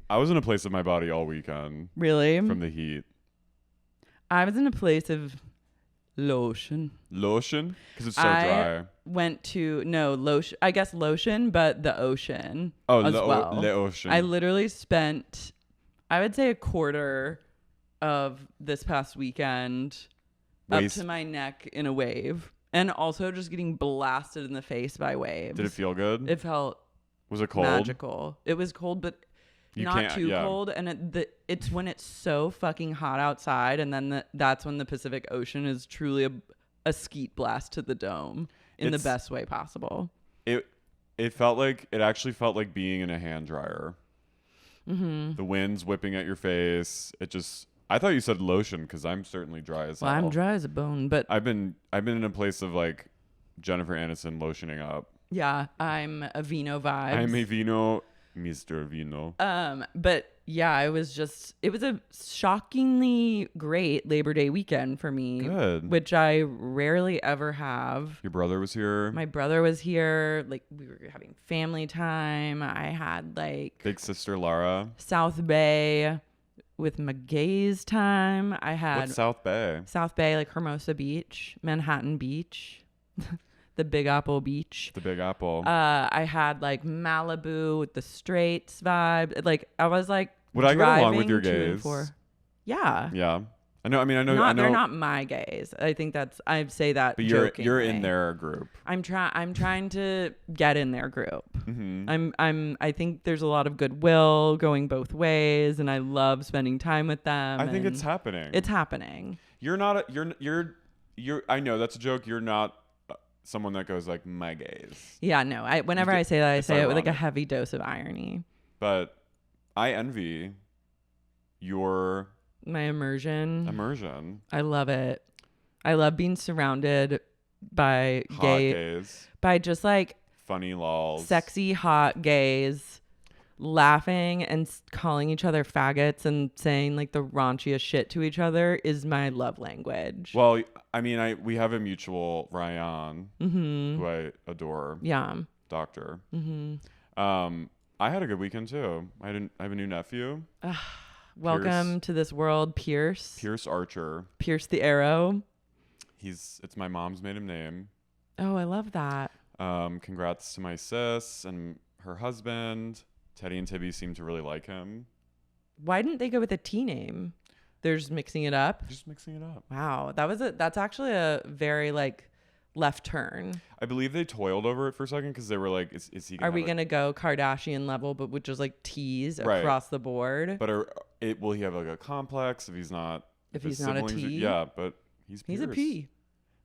I was in a place of my body all weekend. Really? From the heat. I was in a place of lotion. Lotion? Because it's so dry. Went to lotion. I guess lotion, but the ocean. Oh, as the ocean. I literally spent, I would say, a quarter of this past weekend up to my neck in a wave, and also just getting blasted in the face by waves. Did it feel good? It felt. Was it cold? Magical. It was cold, but not too cold. And it's when it's so fucking hot outside, and then that's when the Pacific Ocean is truly a skeet blast to the dome in the best way possible. It actually felt like being in a hand dryer. Mm-hmm. The wind's whipping at your face. I thought you said lotion because I'm certainly dry as hell. I'm dry as a bone, but I've been in a place of like Jennifer Aniston lotioning up. Yeah, I'm a Vino vibes. I'm a Vino, Mr. Vino. But yeah, it was a shockingly great Labor Day weekend for me. Good. Which I rarely ever have. Your brother was here. My brother was here. Like, we were having family time. I had like big sister Lara. South Bay with my gays time. I had What's South Bay? South Bay, like Hermosa Beach, Manhattan Beach. The Big Apple Beach. The Big Apple. I had like Malibu with the Straits vibe. Like, I was like, would I get along with your gays? Yeah. Yeah. I know. They're not my gays. I think I say that. But you're in their group. I'm trying to get in their group. Mm-hmm. I think there's a lot of goodwill going both ways, and I love spending time with them. I think it's happening. It's happening. You're not. You're. I know that's a joke. You're not someone that goes like my gays. Yeah, no. Whenever I say that, I say it with like a heavy dose of irony. But I envy my immersion. I love it. I love being surrounded by hot gays. By just like funny lols, sexy hot gays, laughing and calling each other faggots and saying like the raunchiest shit to each other is my love language. Well, I mean, we have a mutual Ryan, who I adore. Yeah, doctor. Mm-hmm. I had a good weekend too. I have a new nephew. Welcome to this world, Pierce. Pierce Archer. Pierce the Arrow. It's my mom's maiden name. Oh, I love that. Congrats to my sis and her husband. Teddy and Tibby seem to really like him. Why didn't they go with a T name? They're just mixing it up. Wow, that's actually a very like left turn. I believe they toiled over it for a second because they were like, "Is he? Are we gonna go Kardashian level, but with just like T's across the board?" But will he have like a complex if he's not? If he's not a T? Yeah, but he's a P.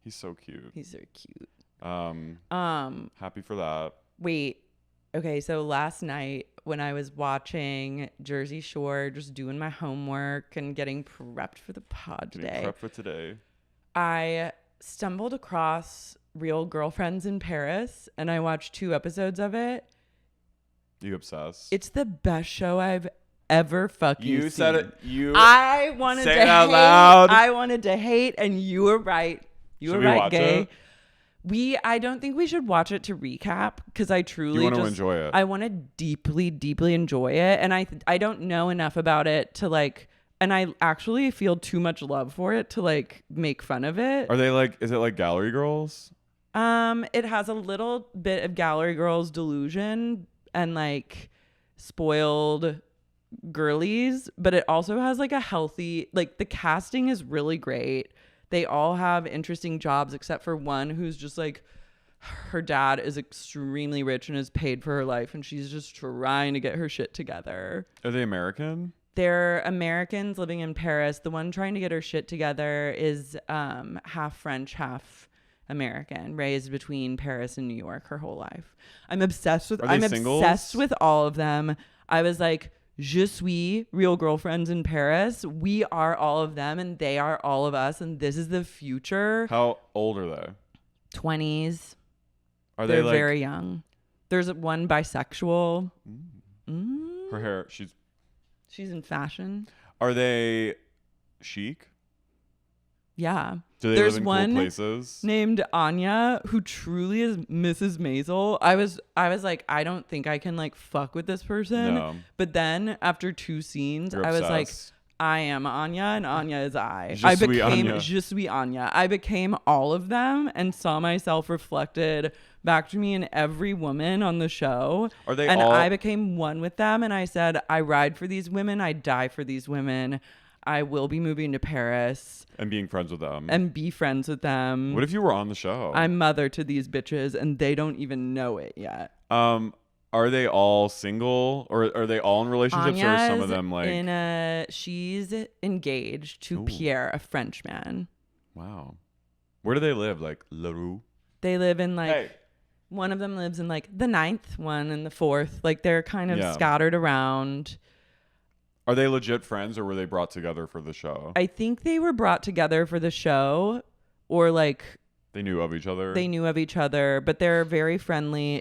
He's so cute. He's so cute. Happy for that. Wait. Okay, so last night when I was watching Jersey Shore, just doing my homework and getting prepped for the pod today, I stumbled across Real Girlfriends in Paris, and I watched 2 episodes of it. You obsessed? It's the best show I've ever fucking seen. You said it. I wanted to hate. Out loud. I wanted to hate, and you were right. You were right, gay. It? I don't think we should watch it to recap because I truly want to enjoy it. I want to deeply, deeply enjoy it. And I don't know enough about it to like, and I actually feel too much love for it to like make fun of it. Are they like, is it like Gallery Girls? It has a little bit of Gallery Girls delusion and like spoiled girlies, but it also has like a healthy, like the casting is really great. They all have interesting jobs except for one who's just like, her dad is extremely rich and is paid for her life, and she's just trying to get her shit together. Are they American? They're Americans living in Paris. The one trying to get her shit together is half French, half American, raised between Paris and New York her whole life. I'm obsessed with all of them. I was like, je suis Real Girlfriends in Paris. We are all of them and they are all of us, and this is the future. How old are they? 20s. They're like, very young. There's one bisexual. Her hair, she's in fashion. Are they chic? Yeah. Do they There's live in one cool places? named Anya who truly is Mrs. Maisel. I was like, I don't think I can like fuck with this person. No. But then after 2 scenes, You're I was like, obsessed. I am Anya and Anya is I. Je I suis became Anya. Je suis Anya. I became all of them and saw myself reflected back to me in every woman on the show. Are they and all- I became one with them, and I said, I ride for these women, I die for these women. I will be moving to Paris And being friends with them. and be friends with them. What if you were on the show? I'm mother to these bitches and they don't even know it yet. Are they all single or are they all in relationships or are some of them like she's engaged to Ooh. Pierre, a Frenchman. Wow. Where do they live? Like La Rue? They live in like Hey. one of them lives in like the 9th, one in the 4th. Like they're kind of Yeah. scattered around. Are they legit friends or were they brought together for the show? I think they were brought together for the show, or like They knew of each other? they knew of each other, but they're very friendly.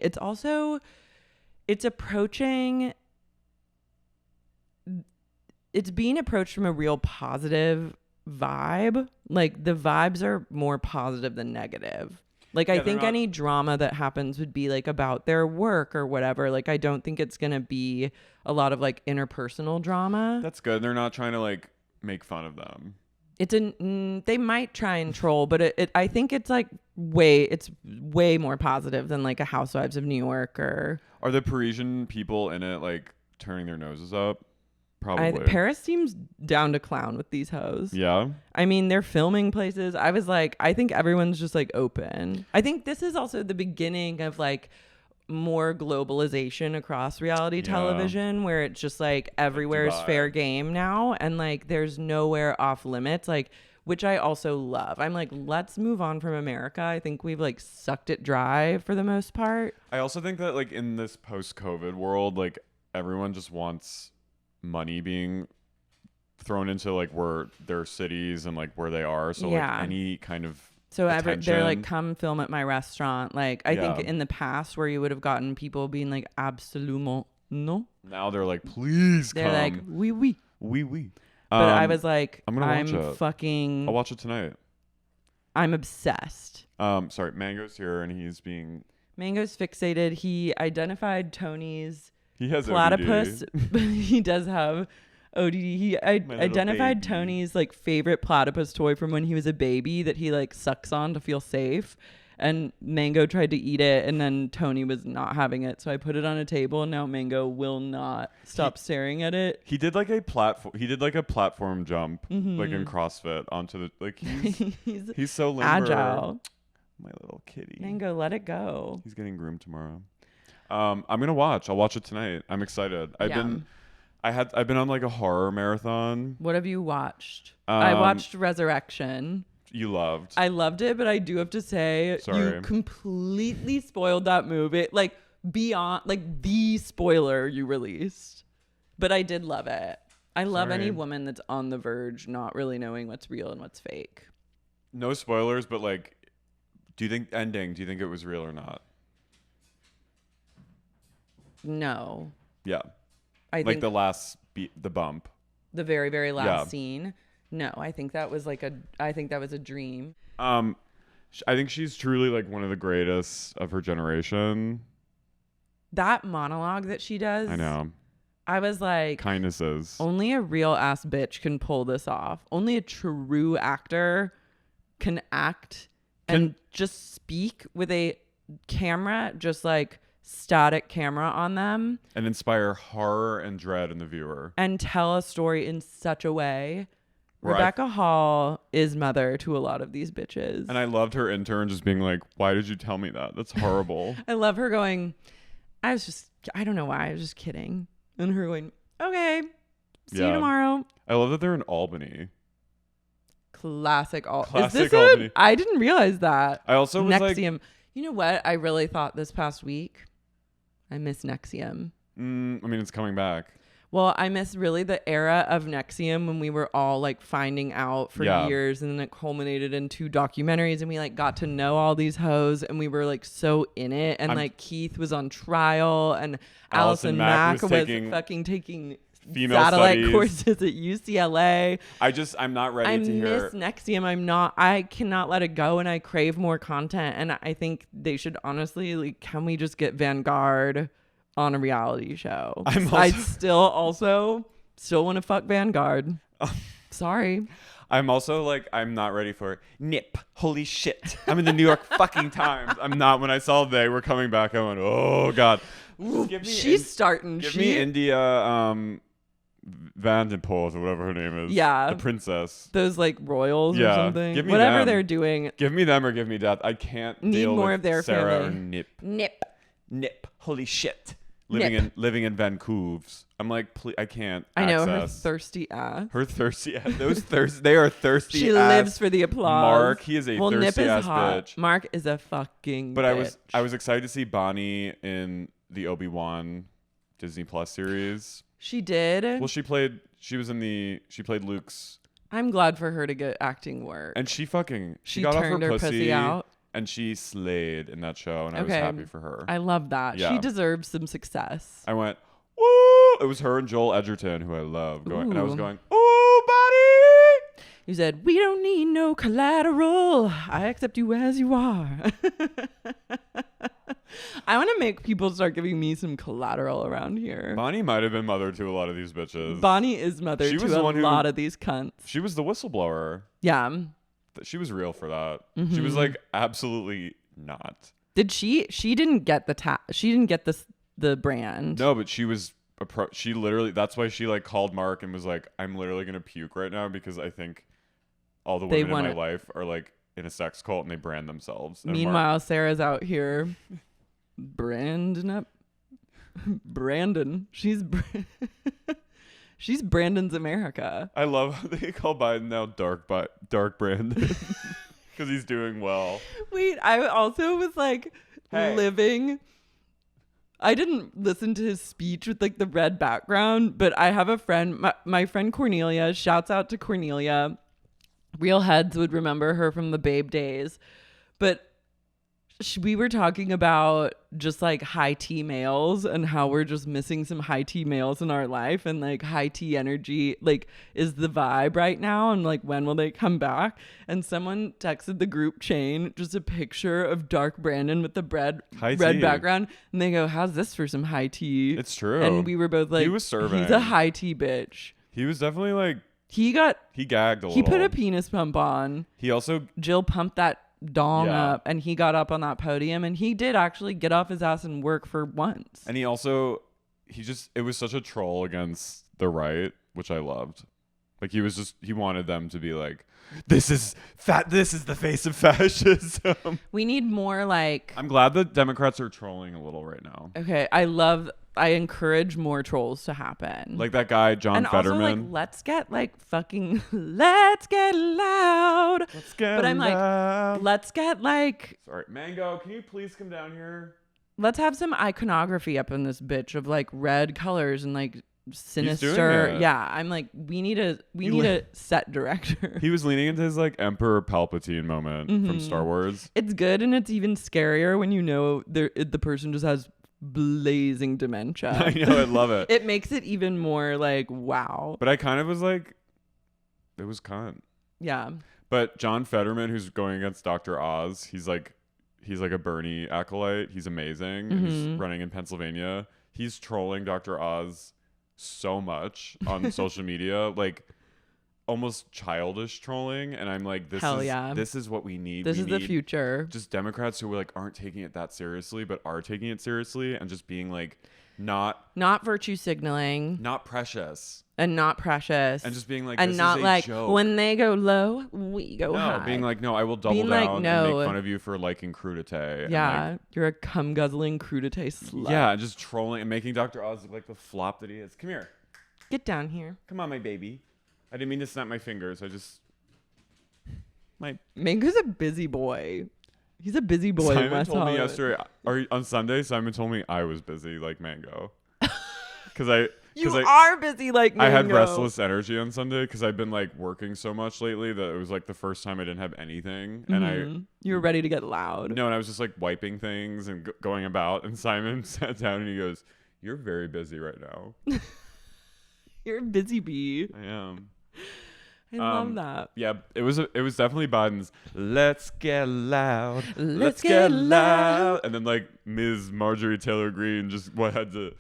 It's being approached from a real positive vibe. Like the vibes are more positive than negative. Like I Yeah, they're think not- any drama that happens would be like about their work or whatever. Like I don't think it's going to be a lot of like interpersonal drama. That's good. They're not trying to like make fun of them. They might try and troll, but I think it's like way more positive than like a Housewives of New York or Are the Parisian people in it like turning their noses up? Probably. Paris seems down to clown with these hoes. Yeah. I mean, they're filming places. I was like, I think everyone's just like open. I think this is also the beginning of like more globalization across reality television, where it's just like everywhere is Dubai. fair game now, and like there's nowhere off limits, like, which I also love. I'm like, let's move on from America. I think we've like sucked it dry for the most part. I also think that like in this post-COVID world, like everyone just wants money being thrown into like where their cities and like where they are. So Yeah. like any kind of So they're attention. like, come film at my restaurant. Like I Yeah. think in the past where you would have gotten people being like, absolument no. Now they're like, please They're come. like, oui, oui. Oui, oui. But I was like, I'm gonna watch it. fucking, I'll watch it tonight. I'm obsessed. Sorry, Mango's here and he's being. Mango's fixated. He identified Tony's He has platypus, ODD. but he does have ODD. He little identified baby. Tony's like favorite platypus toy from when he was a baby that he like sucks on to feel safe. And Mango tried to eat it, and then Tony was not having it. So I put it on a table, and now Mango will not stop staring at it. He did like a platform. He did like a platform jump, Mm-hmm. like in CrossFit, onto the like. He's He's so limber. agile. My little kitty. Mango, let it go. He's getting groomed tomorrow. I'm gonna watch. I'll watch it tonight. I'm excited. I've been on like a horror marathon. What have you watched? I Um, watched Resurrection. You loved. I loved it, but I do have to say, Sorry. you completely spoiled that movie. Like beyond, like the spoiler you released. But I did love it. I love Sorry. any woman that's on the verge, not really knowing what's real and what's fake. No spoilers, but like, do you think it was real or not? No, Yeah. I Like think the last the bump. the very, very last Yeah. scene. No, I think that was a dream. I think she's truly like one of the greatest of her generation. That monologue that she does. I know. I was like, Kindnesses. only a real ass bitch can pull this off. Only a true actor can act and just speak with a camera, just like static camera on them, And inspire horror and dread in the viewer. and tell a story in such a way. Right. Rebecca Hall is mother to a lot of these bitches. And I loved her intern just being like, why did you tell me that? That's horrible. I love her going, I don't know why, I was just kidding. And her going, okay, see you Yeah. tomorrow. I love that they're in Albany. Classic Classic Albany. I didn't realize that. I also was like, Nexium. You know what? I really thought this past week, I miss Nexium. I mean, it's coming back. Well, I miss really the era of Nexium when we were all like finding out for Yeah. years, and then it culminated in 2 documentaries, and we like got to know all these hoes, and we were like so in it, and like Keith was on trial, and Allison Mack was taking fucking taking female satellite studies. courses at UCLA. I'm not ready to hear. I miss Nexium. I cannot let it go, and I crave more content. And I think they should honestly, like, can we just get Vanguard on a reality show? I still want to fuck Vanguard. Sorry. I'm also like, I'm not ready for Nip. Holy shit. I'm in the New York fucking Times. I'm not. When I saw they were coming back, I went, oh God. She's starting. Give me India Vandenpoel or whatever her name is. Yeah. The princess. Those like royals or something. Give me whatever them. they're doing. Give me them or give me death. I can't Need deal more with of their Sarah family. or Nip. Holy shit. Living in Vancouver. I'm like, please, I can't. I know her access. thirsty ass. Her thirsty ass. They are thirsty. She ass. lives for the applause. Mark, he is a Nip thirsty is ass hot. bitch. Mark is a fucking. But bitch. I was excited to see Bonnie in the Obi-Wan Disney Plus series. She did. Well, she played Luke's. I'm glad for her to get acting work. And she got turned off her pussy out. And she slayed in that show, and I was happy for her. I love that. Yeah. She deserves some success. I went, woo! It was her and Joel Edgerton, who I love, and I was going, ooh, Bonnie! You said, we don't need no collateral. I accept you as you are. I want to make people start giving me some collateral around here. Bonnie might have been mother to a lot of these bitches. Bonnie is mother to a lot of these cunts. She was the whistleblower. Yeah. She was real for that. Mm-hmm. She was like absolutely not. Did she didn't get she didn't get the brand. No, but she was she literally, that's why she like called Mark and was like, I'm literally going to puke right now because I think all the women in my life are like in a sex cult and they brand themselves. And meanwhile, Sarah's out here Brandon. She's Brandon's America. I love how they call Biden now Dark Brandon because he's doing well. Wait, I also was like living. I didn't listen to his speech with like the red background, but I have a friend, my friend Cornelia. Shouts out to Cornelia. Real heads would remember her from the Babe days, but we were talking about just like high tea males and how we're just missing some high tea males in our life, and like high tea energy like is the vibe right now, and like when will they come back? And someone texted the group chain just a picture of Dark Brandon with the red background, and they go, how's this for some high tea? It's true. And we were both like, he was serving. He's a high tea bitch. He was definitely like, he gagged a little. He put a penis pump on. He also, Jill pumped that dong up, and he got up on that podium, and he did actually get off his ass and work for once. And he it was such a troll against the right, which I loved. Like he wanted them to be like, this is the face of fascism. We need more like, I'm glad the Democrats are trolling a little right now. Okay, I encourage more trolls to happen. Like that guy, John Fetterman. Also, like, let's get loud. But I'm like, let's get like. Sorry, Mango, can you please come down here? Let's have some iconography up in this bitch of like red colors and like sinister. Yeah, I'm like, we need a set director. He was leaning into his like Emperor Palpatine moment from Star Wars. It's good, and it's even scarier when you know the person just has blazing dementia. I know, I love it. It makes it even more like, wow. But I kind of was like, it was cunt. Yeah. But John Fetterman, who's going against Dr. Oz, he's like a Bernie acolyte. He's amazing. And he's running in Pennsylvania. He's trolling Dr. Oz so much on social media, like almost childish trolling, and I'm like, this is what we need. This is the future. Just Democrats who like aren't taking it that seriously, but are taking it seriously, and just being like, not virtue signaling, not precious, and just being like, and this not is a like joke. When they go low, we go high. Being like, no, I will double down and make fun of you for liking crudité. Yeah, like, you're a cum guzzling crudité slut. Yeah, and just trolling and making Dr. Oz look like the flop that he is. Come here, get down here. Come on, my baby. I didn't mean to snap my fingers. Mango's a busy boy. He's a busy boy. Simon told me yesterday, or on Sunday, Simon told me I was busy like Mango. Because you are busy like Mango. I had restless energy on Sunday because I've been like working so much lately that it was like the first time I didn't have anything. And you were ready to get loud. No, and I was just like wiping things and going about. And Simon sat down and he goes, "You're very busy right now." You're a busy bee. I am. I love that. Yeah, it was definitely Biden's "Let's Get Loud, Let's Get Loud," and then like Ms. Marjorie Taylor Greene just had to.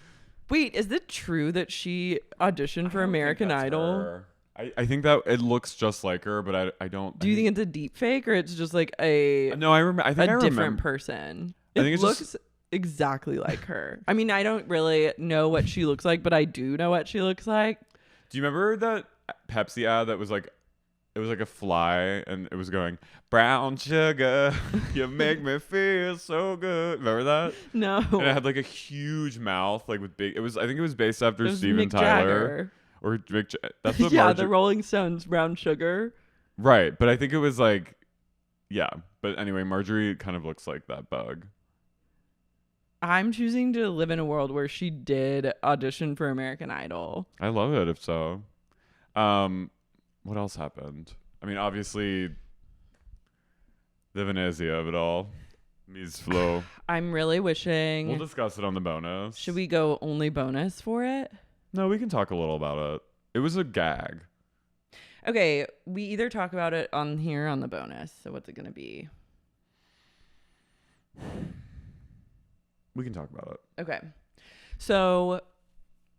Wait, is it true that she auditioned for American Idol? Her. I think that it looks just like her, but I don't. Do you think it's a deep fake or it's just like a? No, I remember. I think a I different remember. person. I think it it's looks just exactly like her. I mean, I don't really know what she looks like, but I do know what she looks like. Do you remember that Pepsi ad that was like, it was like a fly and it was going, "Brown sugar, you make me feel so good." Remember that? No. And it had like a huge mouth, like with big. I think it was based after Steven Mick Tyler Jagger. or Mick. That's what. Yeah, the Rolling Stones, Brown Sugar. Right, but I think it was like, yeah. But anyway, Marjorie kind of looks like that bug. I'm choosing to live in a world where she did audition for American Idol. I love it if so. What else happened? I mean, obviously, the Venezia of it all. Mies Flo. I'm really wishing. We'll discuss it on the bonus. Should we go only bonus for it? No, we can talk a little about it. It was a gag. Okay, we either talk about it on here on the bonus. So what's it going to be? We can talk about it. Okay. So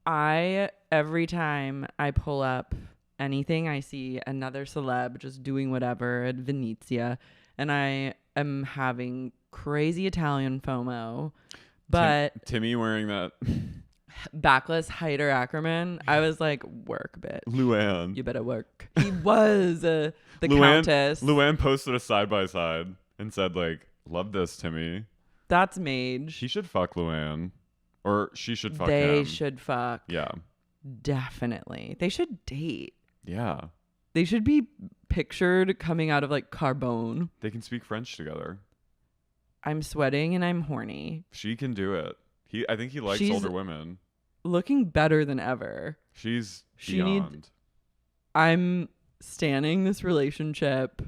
every time I pull up anything, I see another celeb just doing whatever at Venezia, and I am having crazy Italian FOMO. But Timmy wearing that backless Heider Ackerman, I was like, work, bitch. Luann. You better work. He was the Countess. Luann posted a side-by-side and said, like, "Love this, Timmy." That's Mage. He should fuck Luann. Or she should fuck him. They should fuck. Yeah. Definitely. They should date. Yeah. They should be pictured coming out of like Carbone. They can speak French together. I'm sweating and I'm horny. She can do it. I think he likes She's older women. Looking better than ever. She beyond. I'm standing this relationship.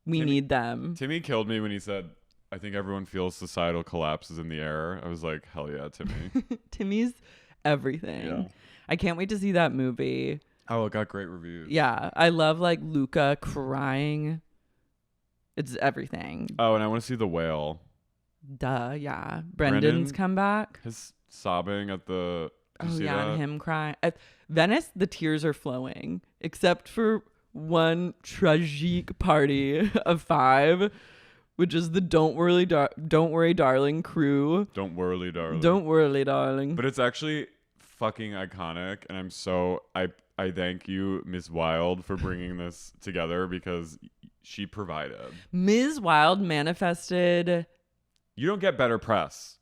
We need them. Timmy killed me when he said, "I think everyone feels societal collapse is in the air." I was like, hell yeah, Timmy. Timmy's everything. Yeah. I can't wait to see that movie. Oh, it got great reviews. Yeah. I love like Luca crying. It's everything. Oh, and I want to see The Whale. Duh, yeah. Brendan's come back. His sobbing at the... Oh, yeah, and him crying. At Venice, the tears are flowing, except for one tragic party of 5, which is the Don't Worry Darling crew. Don't worry, darling. Don't worry, darling. But it's actually fucking iconic, and I'm so... I thank you, Miss Wilde, for bringing this together because she provided. Ms. Wilde manifested... You don't get better press.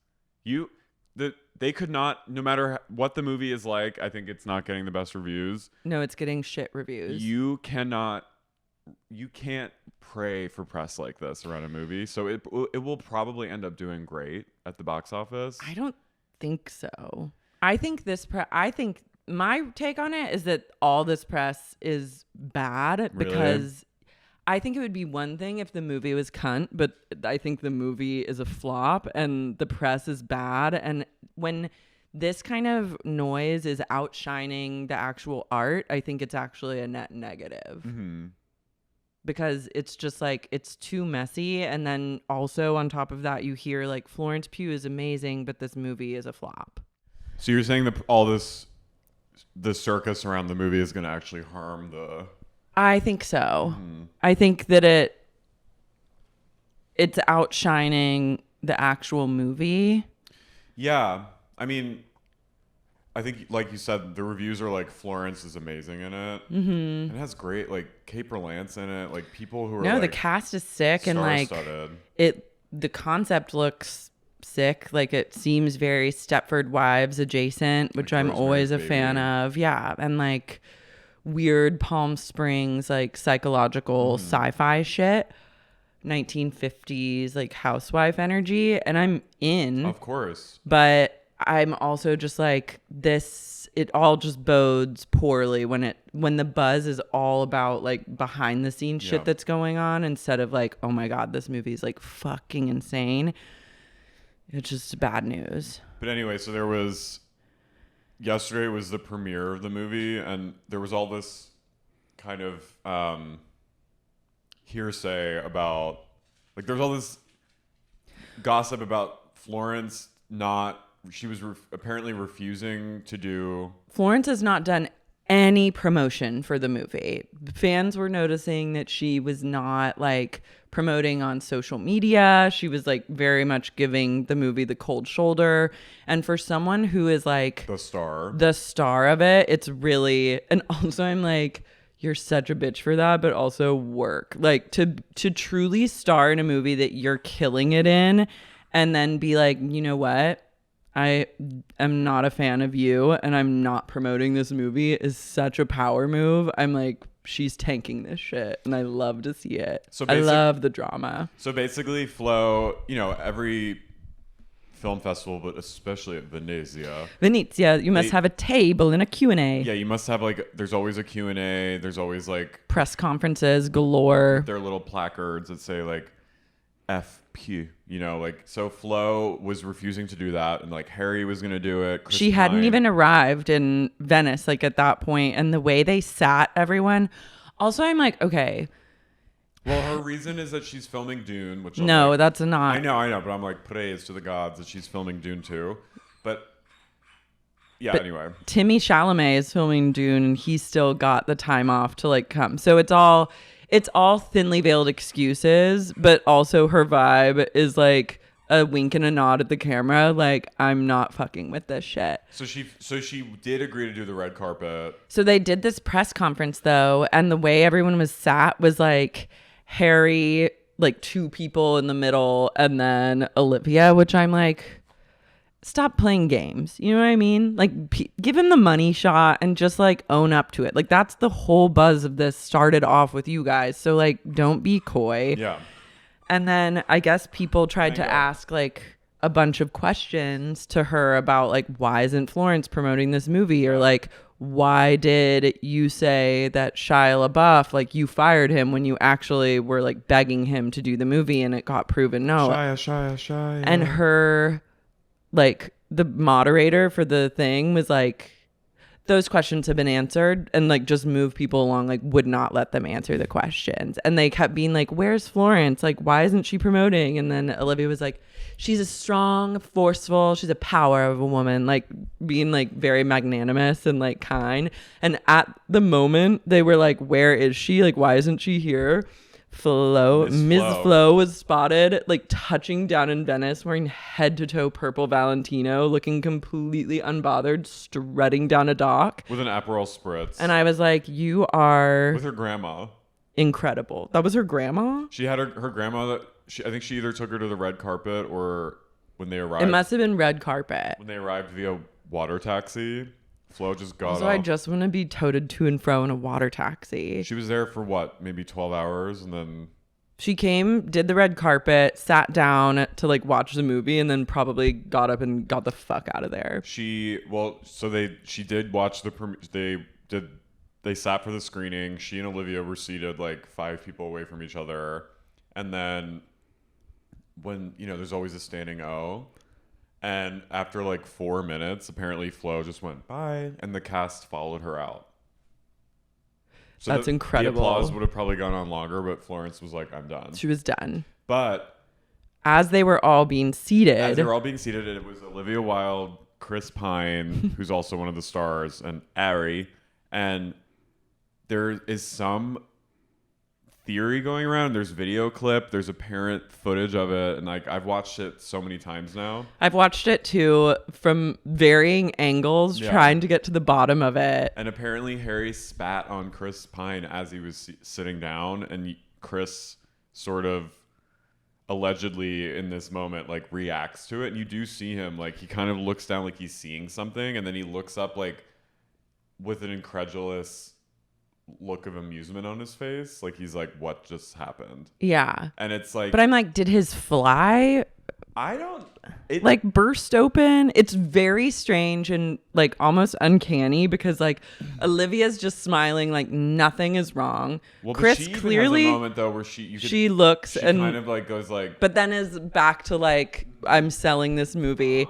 They could not, no matter what the movie is like, I think it's not getting the best reviews. No, it's getting shit reviews. You can't pray for press like this around a movie. So it will probably end up doing great at the box office. I don't think so. I think my take on it is that all this press is bad. Really? Because I think it would be one thing if the movie was cunt, but I think the movie is a flop and the press is bad. And when this kind of noise is outshining the actual art, I think it's actually a net negative. Mm-hmm. Because it's just like, it's too messy. And then also on top of that, you hear like Florence Pugh is amazing, but this movie is a flop. So you're saying that the circus around the movie is going to actually harm the... I think so. I think that it's outshining the actual movie. Yeah. I mean, I think, like you said, the reviews are like Florence is amazing in it. Mm-hmm. And it has great, like, Kate Berlant's in it. Like, people who are the cast is sick and like the concept looks sick. Like, it seems very Stepford Wives adjacent, which like I'm always a fan of. Yeah. And like weird Palm Springs, like psychological sci-fi shit, 1950s, like housewife energy. And I'm in. Of course. But I'm also just like it all just bodes poorly when the buzz is all about like behind the scenes shit that's going on instead of like, oh my God, this movie is like fucking insane. It's just bad news. But anyway, so there was yesterday was the premiere of the movie, and there was all this kind of hearsay about, like, there's all this gossip about Florence she was apparently refusing to do. Florence has not done any promotion for the movie. Fans were noticing that she was not like promoting on social media. She was like very much giving the movie the cold shoulder. And for someone who is like the star of it, it's really, and also I'm like, you're such a bitch for that, but also work. Like to truly star in a movie that you're killing it in and then be like, you know what? I am not a fan of you and I'm not promoting this movie is such a power move. I'm like, she's tanking this shit and I love to see it. I love the drama. So basically Flo, every film festival, but especially at Venezia, you must have a table and a Q&A. Yeah, you must have like, there's always a Q&A. There's always like press conferences galore. Their little placards that say like FP, so Flo was refusing to do that, and like Harry was gonna do it. She hadn't even arrived in Venice like at that point, and the way they sat everyone. Also, I'm like, okay. Well, her reason is that she's filming Dune, which that's not. I know, but I'm like, praise to the gods that she's filming Dune too. But anyway, Timmy Chalamet is filming Dune, and he still got the time off to like come. So it's all thinly veiled excuses, but also her vibe is like a wink and a nod at the camera. Like, I'm not fucking with this shit. So she did agree to do the red carpet. So they did this press conference though. And the way everyone was sat was like Harry, like two people in the middle, and then Olivia, which I'm like, stop playing games. You know what I mean? Like, give him the money shot and just like own up to it. Like, that's the whole buzz of this started off with you guys. So like, don't be coy. Yeah. And then I guess people tried to ask like a bunch of questions to her about like, why isn't Florence promoting this movie? Or like, why did you say that Shia LaBeouf, like you fired him when you actually were like begging him to do the movie and it got proven no. Shia. And her, like the moderator for the thing was like, those questions have been answered, and like just move people along, like would not let them answer the questions. And they kept being like, where's Florence? Like, why isn't she promoting? And then Olivia was like, she's a strong, forceful, she's a power of a woman, like being like very magnanimous and like kind. And at the moment they were like, where is she? Like, why isn't she here? Ms. Flo was spotted like touching down in Venice wearing head to toe purple Valentino, looking completely unbothered, strutting down a dock with an Aperol spritz. And I was like, you are with her grandma. Incredible. That was her grandma? She had her grandma that I think she either took her to the red carpet or when they arrived. It must have been red carpet. When they arrived via water taxi. Flo just got So I just want to be toted to and fro in a water taxi. She was there for what, maybe 12 hours, and then she came, did the red carpet, sat down to like watch the movie, and then probably got up and got the fuck out of there. She did watch they sat for the screening. She and Olivia were seated like 5 people away from each other, and then when there's always a standing O. And after like 4 minutes, apparently Flo just went bye, and the cast followed her out. So that's incredible. The applause would have probably gone on longer, but Florence was like, "I'm done." She was done. But as they were all being seated, it was Olivia Wilde, Chris Pine, who's also one of the stars, and Ari. And there is some theory going around. There's video clip, there's apparent footage of it, and like I've watched it so many times now. I've watched it too from varying angles, trying to get to the bottom of it. And apparently Harry spat on Chris Pine as he was sitting down, and Chris sort of allegedly in this moment like reacts to it, and you do see him like he kind of looks down like he's seeing something, and then he looks up like with an incredulous look of amusement on his face, like he's like, what just happened? Yeah. And it's like, but I'm like, did his fly like burst open? It's very strange and like almost uncanny, because like Olivia's just smiling like nothing is wrong. Well, Chris she clearly has a moment though where she looks and kind of like goes like, but then is back to like, I'm selling this movie.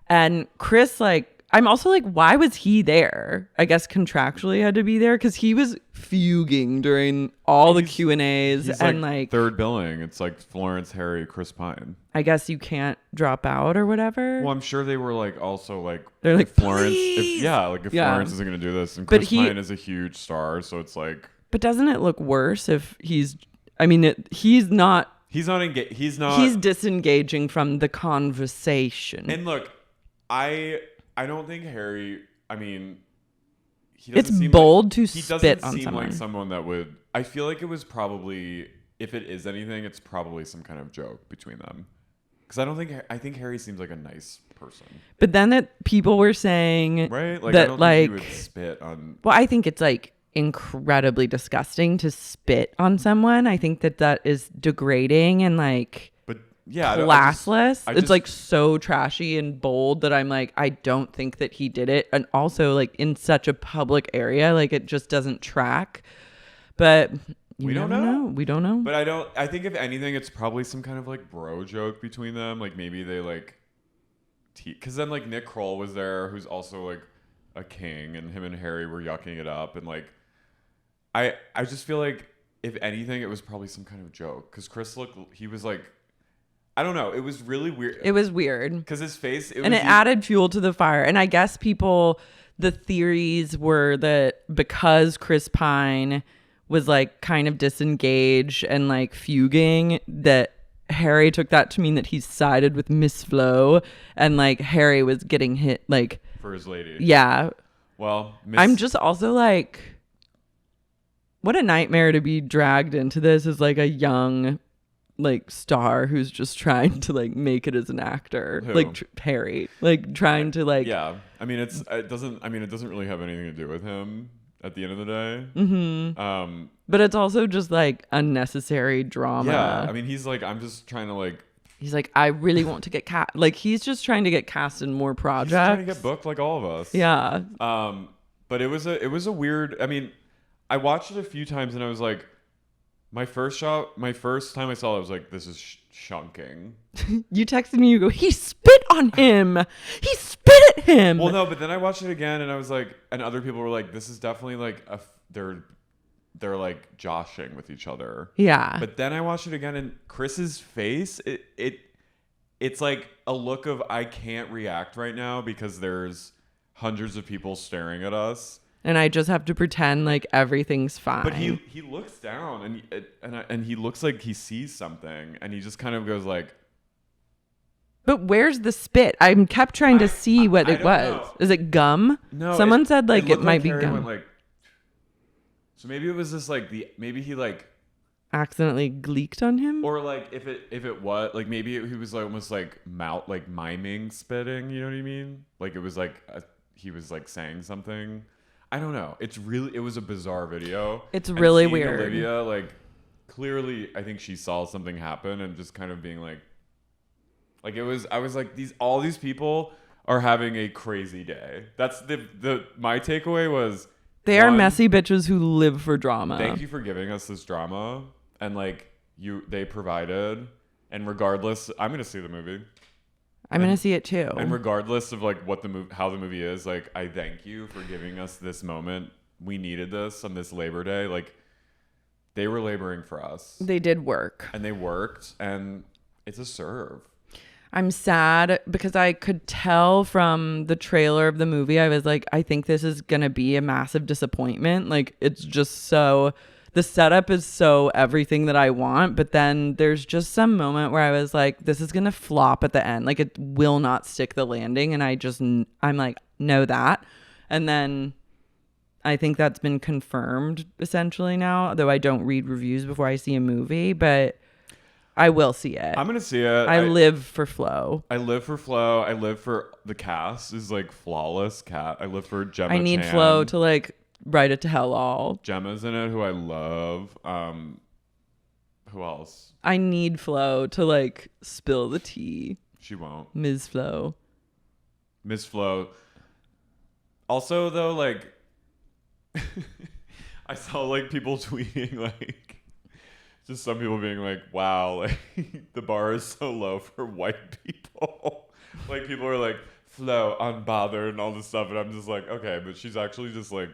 And Chris like I'm also like, why was he there? I guess contractually had to be there because he was fuming during all the Q&As and like third billing. It's like Florence, Harry, Chris Pine. I guess you can't drop out or whatever. Well, I'm sure they were like also like they're like Florence. Please! If Florence isn't gonna do this, and Chris Pine is a huge star, so it's like. But doesn't it look worse if he's? I mean, he's not. He's not engaged. He's not. He's disengaging from the conversation. And look, I don't think Harry. I mean, he doesn't it's bold like, to he spit doesn't on seem someone. like someone that would. I feel like it was probably, if it is anything, it's probably some kind of joke between them. Because I think Harry seems like a nice person. But then people were saying right, like that I don't like think he would spit on. Well, I think it's like incredibly disgusting to spit on someone. I think that is degrading and like. Yeah, classless. It's like so trashy and bold that I'm like, I don't think that he did it. And also like in such a public area, like it just doesn't track. But we don't know. We don't know. But I think if anything, it's probably some kind of like bro joke between them. Like maybe they like, because then like Nick Kroll was there, who's also like a king, and him and Harry were yucking it up. And like, I just feel like if anything, it was probably some kind of joke. Because Chris he was like, I don't know. It was really weird. It was weird. Because his face... it added fuel to the fire. And I guess the theories were that because Chris Pine was like kind of disengaged and like fuming, that Harry took that to mean that he sided with Miss Flo and like Harry was getting hit like... for his lady. Yeah. Well, I'm just also like... what a nightmare to be dragged into this as like a young... like star who's just trying to like make it as an actor. Who? Like Harry, like trying to like I mean it doesn't really have anything to do with him at the end of the day. But it's also just like unnecessary drama. I mean he's like, I'm just trying to like, he's like, I really want to get cast, like he's just trying to get cast in more projects. He's trying to get booked like all of us. But it was a weird, I mean I watched it a few times and I was like, my first time I saw it, I was like, this is shoncking. You texted me, you go, he spit on him. He spit at him. Well, no, but then I watched it again and I was like, and other people were like, this is definitely like they're like joshing with each other. Yeah. But then I watched it again and Chris's face, it's like a look of, I can't react right now because there's hundreds of people staring at us. And I just have to pretend like everything's fine. But he looks down and he looks like he sees something and he just kind of goes like. But where's the spit? I kept trying to see what it was. Know. Is it gum? No. Someone said like it might be Harry gum. Went, like, so maybe it was just like maybe he like accidentally gleeked on him, or like if it was like maybe he was like almost like miming spitting. You know what I mean? Like it was like he was like saying something. I don't know. It was a bizarre video. It's really weird. Olivia, like, clearly, I think she saw something happen and just kind of being like I was like, all these people are having a crazy day. That's my takeaway was they are messy bitches who live for drama. Thank you for giving us this drama, and like they provided, and regardless, I'm gonna see the movie. I'm going to see it too. And regardless of like how the movie is, like I thank you for giving us this moment. We needed this on this Labor Day. Like they were laboring for us. They did work. And they worked, and it's a serve. I'm sad because I could tell from the trailer of the movie, I was like, I think this is going to be a massive disappointment. Like it's just the setup is so everything that I want, but then there's just some moment where I was like, this is going to flop at the end. Like it will not stick the landing. And I'm like, know that. And then I think that's been confirmed essentially now, though I don't read reviews before I see a movie, but I will see it. I'm going to see it. I live for Flo. I live for Flo. I live for the cast is like flawless cat. I live for Gemma I need Chan. Flo to like write it to hell all. Gemma's in it, who I love. Who else? I need Flo to like spill the tea. She won't. Ms. Flo. Miss Flo. Also, though, like, I saw like people tweeting like, just some people being like, "Wow, like the bar is so low for white people." Like people are like, flow, unbothered, and all this stuff. And I'm just like, okay, but she's actually just like,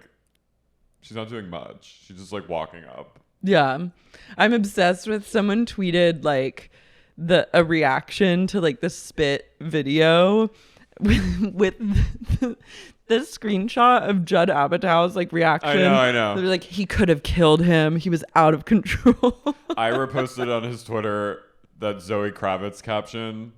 she's not doing much. She's just like walking up. Yeah. I'm obsessed with someone tweeted like a reaction to like the spit video with the screenshot of Judd Apatow's like reaction. I know. They're like, he could have killed him. He was out of control. I reposted on his Twitter that Zoe Kravitz caption.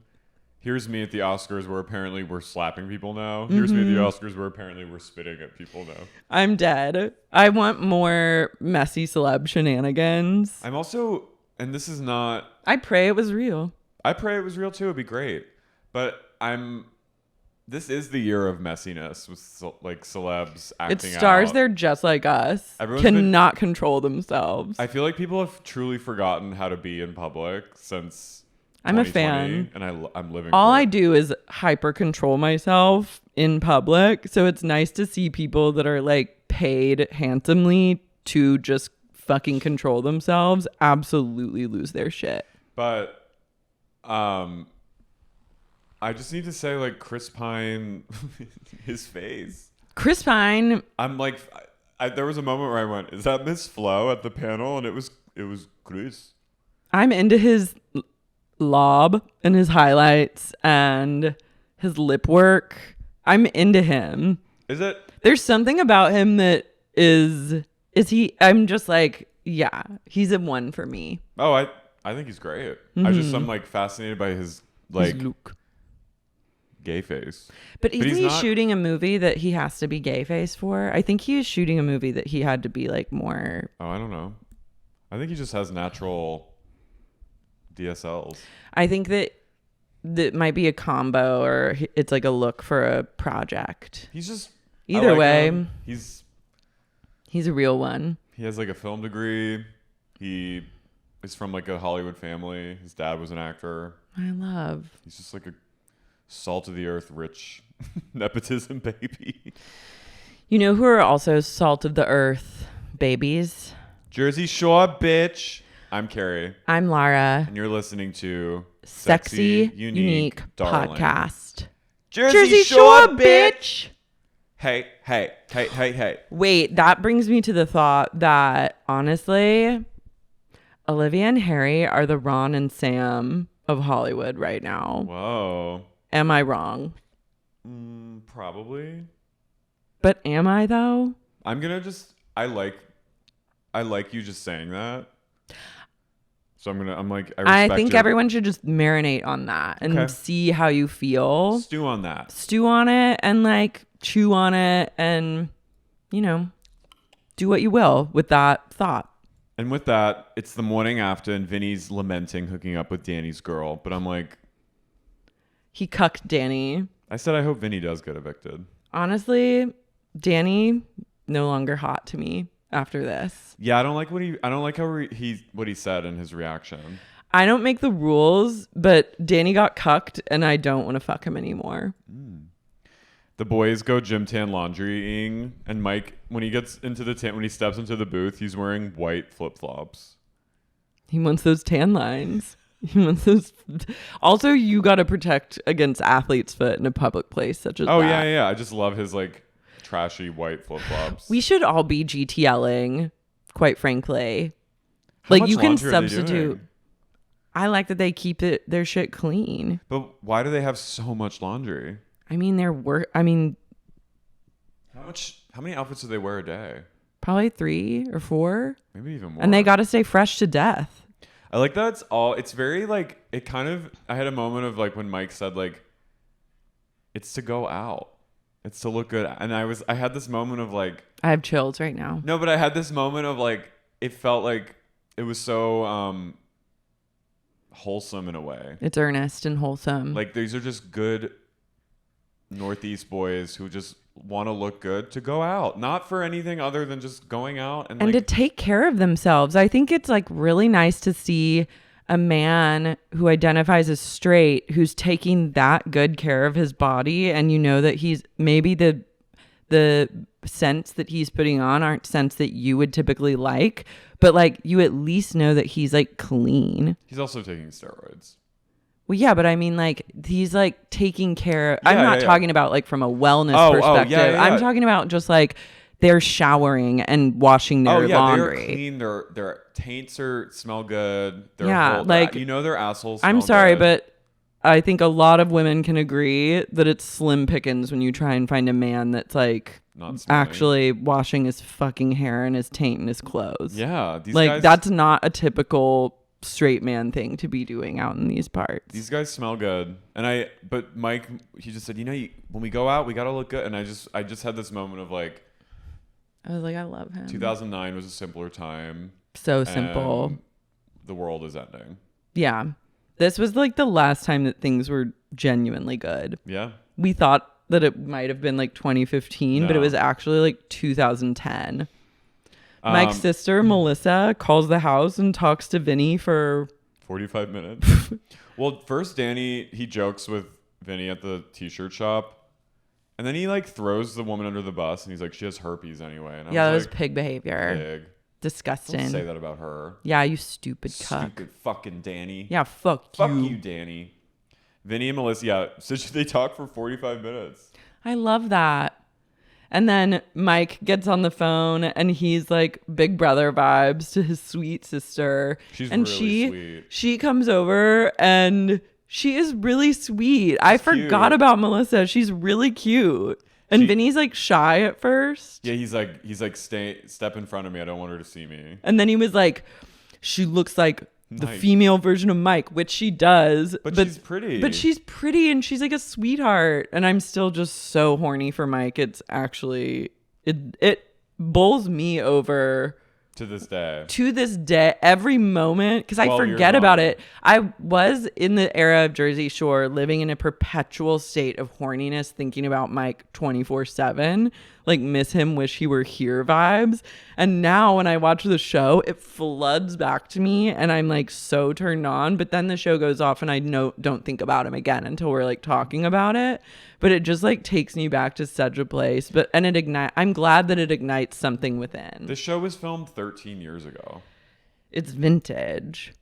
Here's me at the Oscars where apparently we're slapping people now. Here's me at the Oscars where apparently we're spitting at people now. I'm dead. I want more messy celeb shenanigans. I'm also, and this is not... I pray it was real. I pray it was real too. It'd be great. But this is the year of messiness with like celebs acting out. It stars they're just like us. Everyone's cannot control themselves. I feel like people have truly forgotten how to be in public since... I'm a fan, and I'm living. All I do is hyper control myself in public, so it's nice to see people that are like paid handsomely to just fucking control themselves absolutely lose their shit. But, I just need to say, like, Chris Pine, his face. Chris Pine. I'm like, there was a moment where I went, "Is that Miss Flo at the panel?" And it was Chris. I'm into his lob and his highlights and his lip work. I'm into him. Is it? There's something about him that is he? I'm just like, yeah, he's a one for me. Oh, I think he's great. I'm like fascinated by his like his look. Gay face. But isn't he shooting a movie that he has to be gay face for? I think he is shooting a movie that he had to be like more. Oh, I don't know. I think he just has natural DSLs. I think that might be a combo, or it's like a look for a project. He's just either way. He's a real one. He has like a film degree. He is from like a Hollywood family. His dad was an actor. He's just like a salt of the earth, rich nepotism baby. You know who are also salt of the earth babies? Jersey Shore, bitch. I'm Carey. I'm Lara. And you're listening to Sexy, Unique Darling. Podcast. Jersey Shore, bitch. Hey. Wait, that brings me to the thought that, honestly, Olivia and Harry are the Ron and Sam of Hollywood right now. Whoa. Am I wrong? Probably. But am I, though? I'm going to just... I like you just saying that. So I'm like, I think everyone should just marinate on that and see how you feel. Stew on that. Stew on it and like chew on it and, do what you will with that thought. And with that, it's the morning after and Vinny's lamenting hooking up with Danny's girl. But I'm like... He cucked Danny. I said I hope Vinny does get evicted. Honestly, Danny, no longer hot to me. After this, yeah, I don't like what he said in his reaction. I don't make the rules, but Danny got cucked, and I don't want to fuck him anymore. The boys go gym tan laundrying, and Mike, when he gets into when he steps into the booth, he's wearing white flip flops. He wants those tan lines. He wants those. Also, you got to protect against athlete's foot in a public place such as that. Oh yeah. I just love his like trashy white flip flops. We should all be GTLing, quite frankly. Like you can substitute. I like that they keep their shit clean. But why do they have so much laundry? I mean, how many outfits do they wear a day? Probably 3 or 4. Maybe even more. And they got to stay fresh to death. I like that it's very like, it kind of, I had a moment of like when Mike said like, it's to go out. It's to look good. And I had this moment of like... I have chills right now. No, but I had this moment of like, it felt like it was so wholesome in a way. It's earnest and wholesome. Like these are just good Northeast boys who just want to look good to go out. Not for anything other than just going out. And like, to take care of themselves. I think it's like really nice to see a man who identifies as straight who's taking that good care of his body, and that he's maybe the scents that he's putting on aren't scents that you would typically like, but like you at least know that he's like clean. He's also taking steroids. Well, yeah, but I mean, like, he's like taking care. I'm not talking about like from a wellness perspective. I'm talking about just like they're showering and washing their laundry. They're clean. Their taints smell good. Like their assholes. I'm sorry, but I think a lot of women can agree that it's slim pickings when you try and find a man that's like not actually washing his fucking hair and his taint and his clothes. Yeah, that's not a typical straight man thing to be doing out in these parts. These guys smell good. But Mike, he just said, when we go out, we got to look good. And I just had this moment of like, I was like, I love him. 2009 was a simpler time. So simple. The world is ending. Yeah. This was like the last time that things were genuinely good. Yeah. We thought that it might have been like 2015, but it was actually like 2010. Mike's sister, Melissa, calls the house and talks to Vinny for 45 minutes. Well, first Danny, he jokes with Vinny at the t-shirt shop. And then he like throws the woman under the bus and he's like, she has herpes anyway. And that was pig behavior. Pig. Disgusting. Don't say that about her. Yeah, you stupid cuck. Stupid fucking Danny. Yeah, fuck you. Fuck you, Danny. Vinny and Melissa, so they talk for 45 minutes. I love that. And then Mike gets on the phone and he's like big brother vibes to his sweet sister. She's and really sweet. She comes over and she is really sweet. I forgot about Melissa. She's really cute. And Vinny's like shy at first. Yeah, he's like step in front of me. I don't want her to see me. And then he was like, she looks like the female version of Mike, which she does. But she's pretty. But she's pretty and she's like a sweetheart. And I'm still just so horny for Mike. It's actually it bowls me over. To this day, every moment, because I forget about it. I was in the era of Jersey Shore living in a perpetual state of horniness, thinking about Mike 24/7, like miss him, wish he were here vibes. And now when I watch the show, it floods back to me and I'm like so turned on. But then the show goes off and I don't think about him again until we're like talking about it. But it just like takes me back to such a place. I'm glad that it ignites something within. The show was filmed 13 years ago. It's vintage.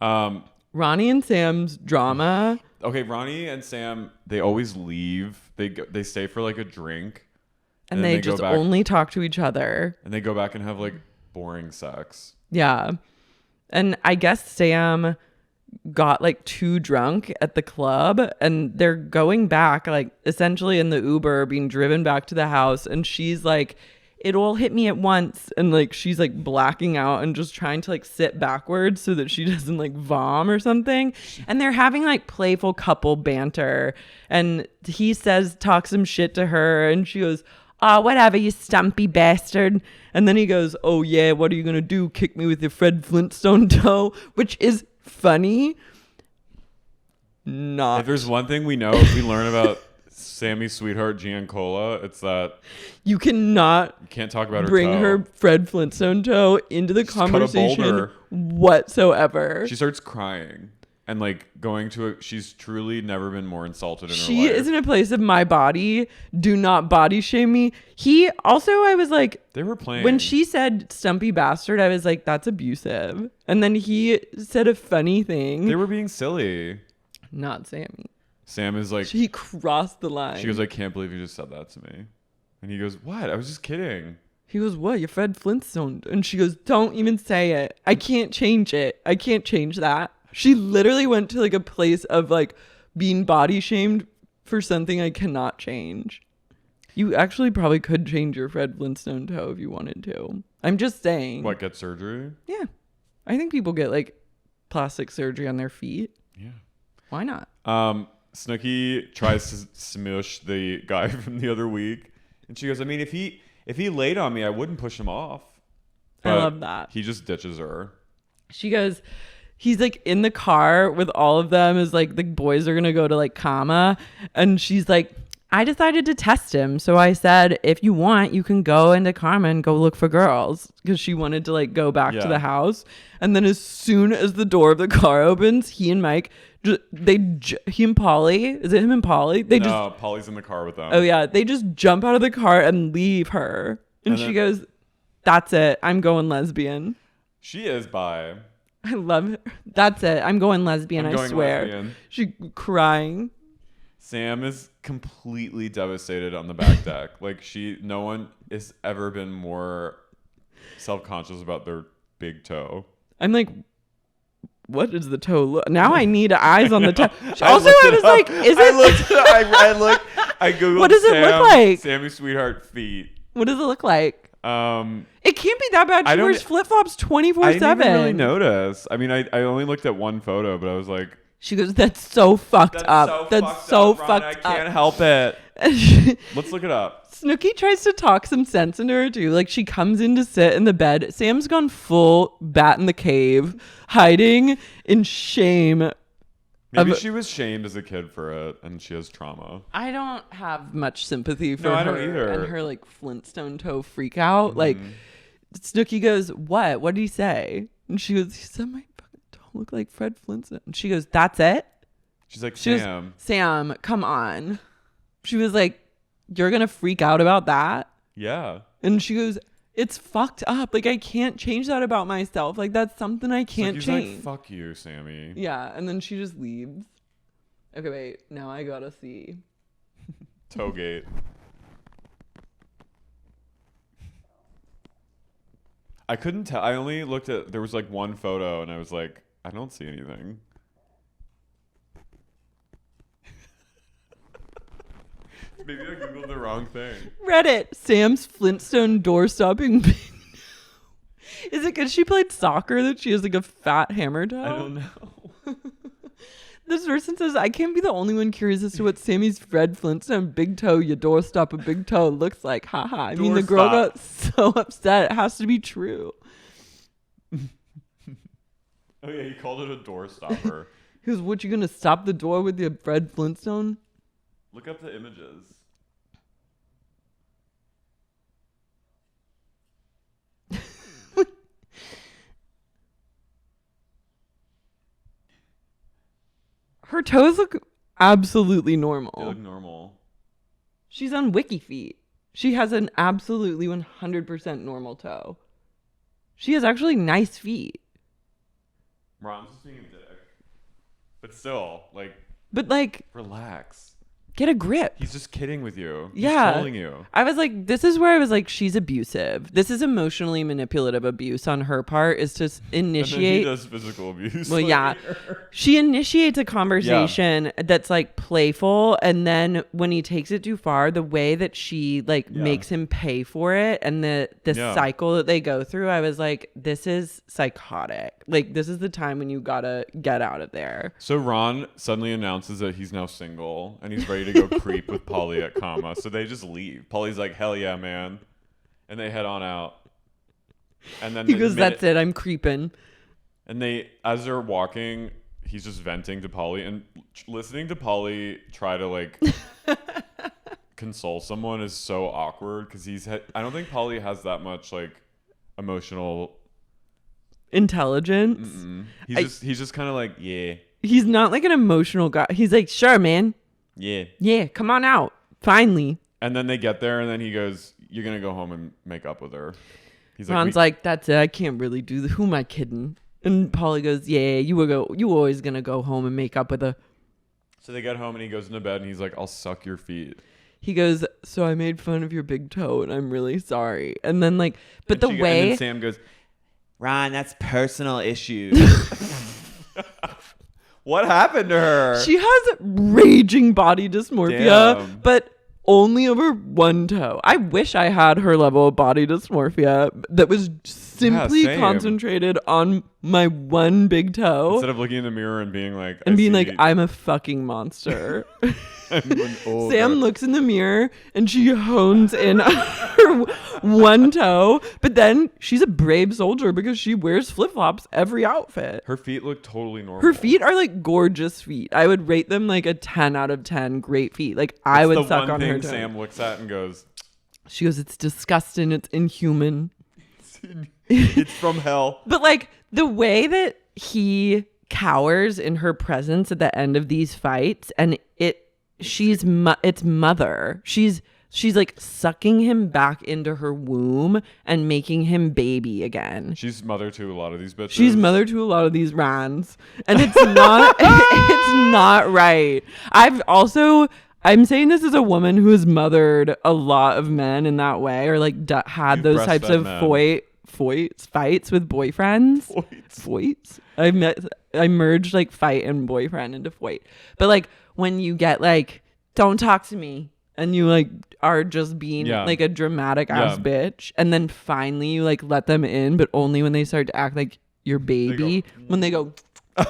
Ronnie and Sam's drama. Okay, Ronnie and Sam, they always leave. They stay for like a drink. And they just only talk to each other. And they go back and have like boring sex. Yeah. And I guess Sam got like too drunk at the club and they're going back like essentially in the Uber being driven back to the house and she's like, it all hit me at once, and like she's like blacking out and just trying to like sit backwards so that she doesn't like vom or something. And they're having like playful couple banter and he talks some shit to her and she goes, oh, whatever, you stumpy bastard. And then he goes, oh yeah, what are you gonna do, kick me with your Fred Flintstone toe? Which is funny. Not. If there's one thing we learn about Sammy's sweetheart Giancola, it's that you can't talk about bring her Fred Flintstone toe into the conversation whatsoever. She starts crying and like she's truly never been more insulted in her life. She is in a place of my body. Do not body shame me. I was like, they were playing. When she said stumpy bastard, I was like, that's abusive. And then he said a funny thing. They were being silly. Not Sammy. Sam is like, he crossed the line. She goes, I can't believe you just said that to me. And he goes, what? I was just kidding. He goes, what? You're Fred Flintstone. And she goes, don't even say it. I can't change it. I can't change that. She literally went to like a place of like being body shamed for something I cannot change. You actually probably could change your Fred Flintstone toe if you wanted to. I'm just saying. What, get surgery? Yeah. I think people get like plastic surgery on their feet. Yeah. Why not? Snooki tries to smush the guy from the other week. And she goes, I mean, if he laid on me, I wouldn't push him off. But I love that. He just ditches her. She goes, he's like in the car with all of them as like the boys are going to go to like Kama. And she's like, I decided to test him. So I said, if you want, you can go into Karma and go look for girls. Because she wanted to like go back to the house. And then as soon as the door of the car opens, he and Mike, he and Polly, is it him and Polly? Polly's in the car with them. Oh yeah. They just jump out of the car and leave her. And she goes, that's it. I'm going lesbian. She is bi. I love it. That's it. I'm going lesbian, I'm I going swear. lesbian. She crying. Sam is completely devastated on the back deck. Like no one has ever been more self-conscious about their big toe. I'm like, what does the toe look? Now I need eyes on the toe. Also, I was like, is it? I googled. What does it look like? Sammy Sweetheart feet. What does it look like? It can't be that bad. She wears flip flops 24/7. I didn't even really notice. I mean, I only looked at one photo, but I was like, she goes, "That's so fucked up. That's so fucked up. I can't help it." Let's look it up. Snooki tries to talk some sense into her too. Like she comes in to sit in the bed. Sam's gone full bat in the cave, hiding in shame. Maybe she was shamed as a kid for it, and she has trauma. I don't have much sympathy for her. I don't either. And her like Flintstone toe freak out. Like Snooki goes, "What? What did he say?" And she goes, "He said my fucking toe look like Fred Flintstone." And she goes, "That's it?" She's like, Sam, come on." She was like, "You're gonna freak out about that?" Yeah. And she goes, "It's fucked up. Like I can't change that about myself. Like that's something I can't change." Like, fuck you, Sammy. Yeah, and then she just leaves. Okay, wait. Now I gotta see. Toegate. I couldn't tell. I only looked at. There was like one photo, and I was like, I don't see anything. Maybe I googled the wrong thing. Reddit. Sam's Flintstone door stopping. Is it because she played soccer that she has like a fat hammer toe? I don't know. This person says, I can't be the only one curious as to what Sammy's Fred Flintstone big toe, your doorstop, a big toe looks like. Haha. I mean, the girl got so upset. It has to be true. Oh, yeah. He called it a door stopper. He goes, what, you going to stop the door with your Fred Flintstone? Look up the images. Her toes look absolutely normal. They look normal. She's on Wiki Feet. She has an absolutely 100% normal toe. She has actually nice feet. Ron's just being a dick. But still, like... But like... Relax. Get a grip. He's just kidding with you. He's yeah. trolling you. I was like, this is where I was like, she's abusive. This is emotionally manipulative abuse on her part, is to initiate. And then he does physical abuse. Well, yeah. She initiates a conversation that's like playful. And then when he takes it too far, the way that she like makes him pay for it and the cycle that they go through, I was like, this is psychotic. Like, this is the time when you gotta get out of there. So Ron suddenly announces that he's now single and he's ready to go creep with Polly at Comma. So they just leave. Polly's like, hell yeah, man. And they head on out. And then he goes, that's it, I'm creeping. And as they're walking, he's just venting to Polly and listening to Polly try to like console someone is so awkward because I don't think Polly has that much like emotional intelligence. He's just kind of like, yeah. He's not like an emotional guy. He's like, sure, man. Yeah, come on out. Finally. And then they get there and then he goes, you're going to go home and make up with her. He's Ron's like, that's it. I can't really do this. Who am I kidding? And Polly goes, yeah, you were always going to go home and make up with her. So they get home and he goes into bed and he's like, I'll suck your feet. He goes, so I made fun of your big toe and I'm really sorry. And then like, but and then Sam goes, Ron, that's personal issues. What happened to her? She has raging body dysmorphia, Damn. but only over one toe. I wish I had her level of body dysmorphia that was simply concentrated on my one big toe. Instead of looking in the mirror and being like... I'm a fucking monster. Sam looks in the mirror and she hones in her one toe, but then she's a brave soldier because she wears flip-flops every outfit. Her feet look totally normal. Her feet are like gorgeous feet. I would rate them like a 10 out of 10 great feet. Like I would suck on her toe. Sam looks at and goes... She goes, it's disgusting. It's inhuman. It's from hell. But like the way that he cowers in her presence at the end of these fights and it's mother. She's She's like sucking him back into her womb and making him baby again. She's mother to a lot of these bitches. She's mother to a lot of these rans. And it's not it's not right. I'm saying this as a woman who has mothered a lot of men in that way, or like had those types of fights with boyfriends. Foits. I merged like fight and boyfriend into foit. But like when you get like, don't talk to me, and you like are just being like a dramatic ass bitch, and then finally you like let them in, but only when they start to act like your baby. When they go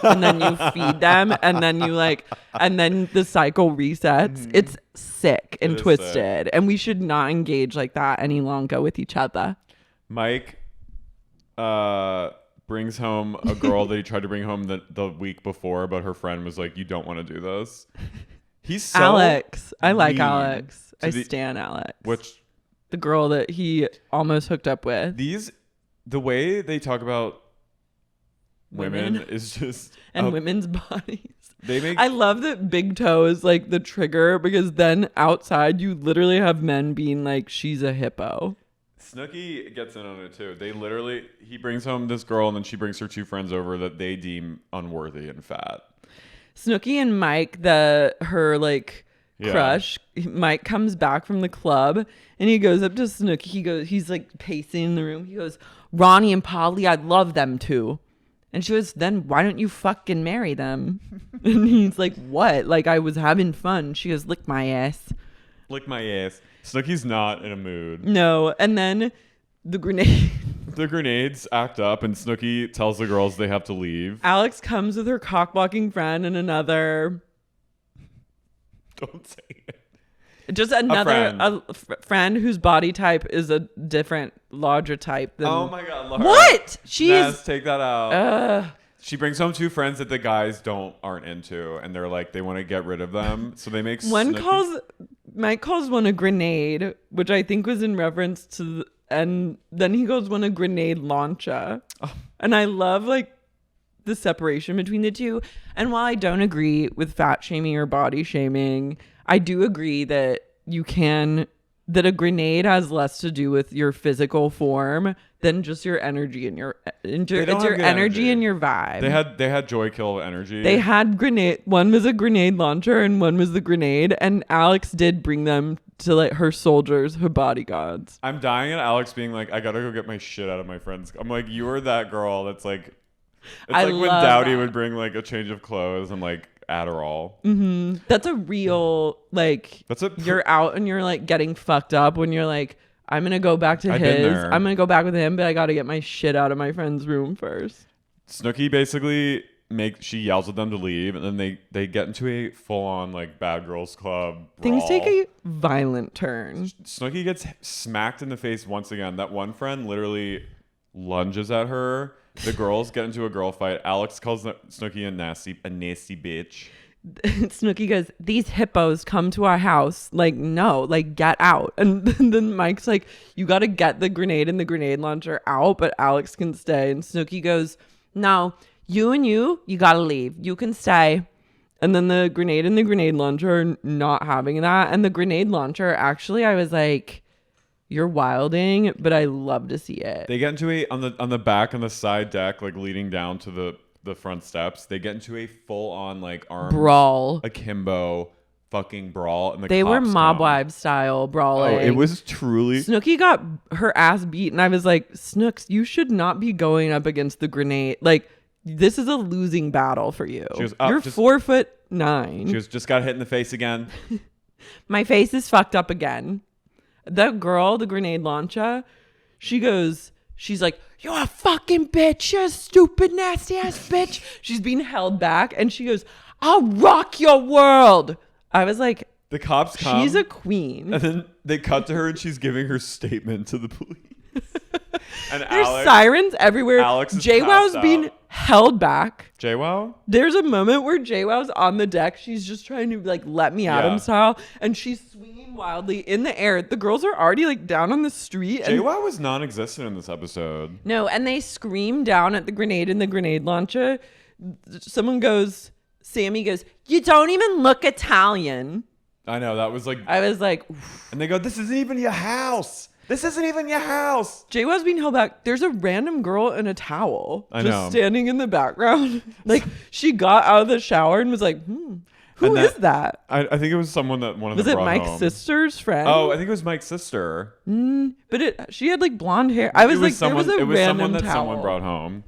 and then you feed them, and then you like, and then the cycle resets. It's sick and twisted, sick. And we should not engage like that any longer with each other. Mike brings home a girl that he tried to bring home the week before, but her friend was like, you don't want to do this. He's so Alex. I like Alex. I stan Alex. Which the girl that he almost hooked up with. The way they talk about women is just and women's bodies. I love that Big Toe is like the trigger, because then outside you literally have men being like, she's a hippo. Snooki gets in on it too. He brings home this girl, and then she brings her two friends over that they deem unworthy and fat. Snooki and Mike, her crush. Mike comes back from the club and he goes up to Snooki. He's like pacing in the room. He goes, Ronnie and Polly, I love them too. And she goes, then why don't you fucking marry them? And he's like, what? Like, I was having fun. She goes, lick my ass. Lick my ass. Snooki's not in a mood. No. And then the grenades act up, and Snooki tells the girls they have to leave. Alex comes with her cock-blocking friend and another... Don't say it. Just another friend whose body type is a different, larger type than... Oh my God, Lara. What? Ness, take that out. She brings home two friends that the guys aren't into, and they're like, they want to get rid of them. So they make Mike calls one a grenade, which I think was in reference to... And then he goes one a grenade launcher. Oh. And I love like the separation between the two. And while I don't agree with fat shaming or body shaming, I do agree that that a grenade has less to do with your physical form than just your energy and your energy and your vibe. They had joy kill energy. They had grenade. One was a grenade launcher and one was the grenade. And Alex did bring them to like her soldiers, her bodyguards. I'm dying at Alex being like, I gotta go get my shit out of my friends. I'm like, you are that girl that's like, it's like when Dowdy would bring like a change of clothes and like Adderall. Mm-hmm. That's a real like. You're out and you're like getting fucked up when you're like, I'm gonna go back to I'm gonna go back with him, but I gotta get my shit out of my friend's room first. Snooki basically she yells at them to leave, and then they get into a full-on like bad girls club brawl. Things take a violent turn. Snooki gets smacked in the face once again. That one friend literally lunges at her. The girls get into a girl fight. Alex calls Snooki a nasty bitch. Snooki goes, these hippos come to our house. Like, no, like, get out. And then Mike's like, you got to get the grenade and the grenade launcher out, but Alex can stay. And Snooki goes, no, you got to leave. You can stay. And then the grenade and the grenade launcher are not having that. And the grenade launcher, actually, I was like, you're wilding, but I love to see it. They get into on the back, on the side deck, like leading down to the front steps. They get into a full-on like arms brawl, akimbo fucking brawl. And they were mob wives style brawling. Oh, it was truly. Snooki got her ass beat, and I was like, Snooks, you should not be going up against the grenade. Like, this is a losing battle for you. She goes, you're 4'9". She just got hit in the face again. My face is fucked up again. That girl, the grenade launcher, she's like, you're a fucking bitch. You're a stupid, nasty ass bitch. She's being held back, and she goes, I'll rock your world. I was like, the cops come. She's a queen. And then they cut to her, and she's giving her statement to the police. And there's sirens everywhere. JWoww's being held back. JWoww? There's a moment where JWoww's on the deck. She's just trying to like let me at him style, and she's swinging wildly in the air. The girls are already like down on the street. JWoww was non-existent in this episode. No, and they scream down at the grenade and the grenade launcher. Sammy goes, you don't even look Italian. I know, that was like... I was like... Oof. And they go, this isn't even your house. This isn't even your house. JWoww's being held back. There's a random girl in a towel I just know. standing in the background. Like, she got out of the shower and was like, who is that? I think it was someone that one of them Was it brought Mike's home. sister's friend? Oh, I think it was Mike's sister. But she had like blonde hair. I was like, there was a random that towel. someone brought home.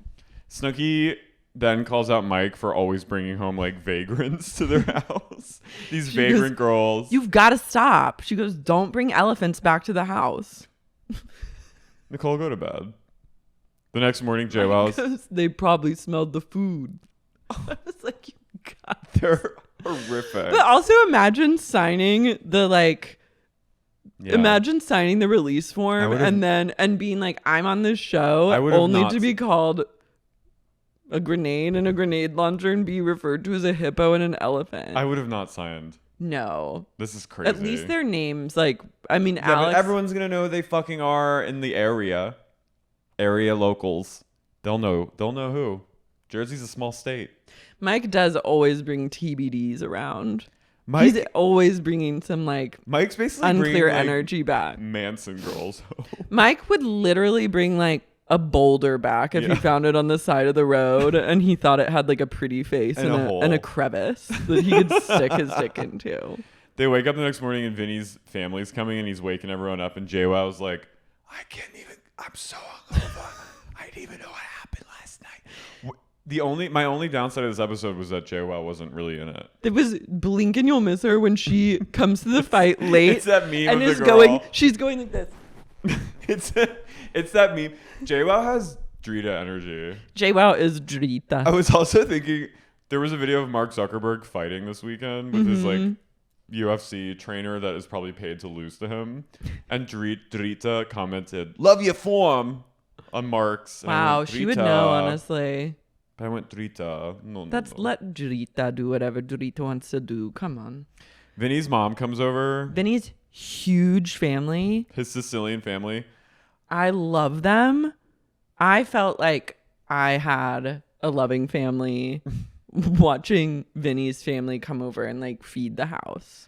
Snooki then calls out Mike for always bringing home like vagrants to their house. These vagrant girls. You've got to stop. She goes, don't bring elephants back to the house. Nicole, go to bed. The next morning, JWoww's. They probably smelled the food. I was like, you got They're horrific. But also imagine signing the like... Yeah. Imagine signing the release form and being like, I'm on this show only to be called a grenade and a grenade launcher and be referred to as a hippo and an elephant. I would have not signed. No. This is crazy. At least their names, like, I mean, yeah, Alex. but everyone's going to know they fucking are in the area. Area locals. They'll know who. Jersey's a small state. Mike does always bring TBDs around. He's always bringing some like Mike's basically unclear bringing, energy back. Manson girls home. Mike would literally bring like a boulder back if he found it on the side of the road and he thought it had like a pretty face and a crevice that he could stick his dick into. They wake up the next morning and Vinny's family's coming and he's waking everyone up and JWoww's like, I'm so hungover. I didn't even know what happened last night. My only downside of this episode was that JWoww wasn't really in it. It was blink and you'll miss her when she comes to the fight late. It's that meme and of is the girl. She's going like this. It's that meme. JWoww has Drita energy. JWoww is Drita. I was also thinking there was a video of Mark Zuckerberg fighting this weekend with his like UFC trainer that is probably paid to lose to him, and Drita commented, "Love your form," on Mark's. Wow, she would know honestly. I went Drita. No. Let Drita do whatever Drita wants to do. Come on. Vinny's mom comes over. Vinny's huge family. His Sicilian family. I love them. I felt like I had a loving family watching Vinny's family come over and like feed the house.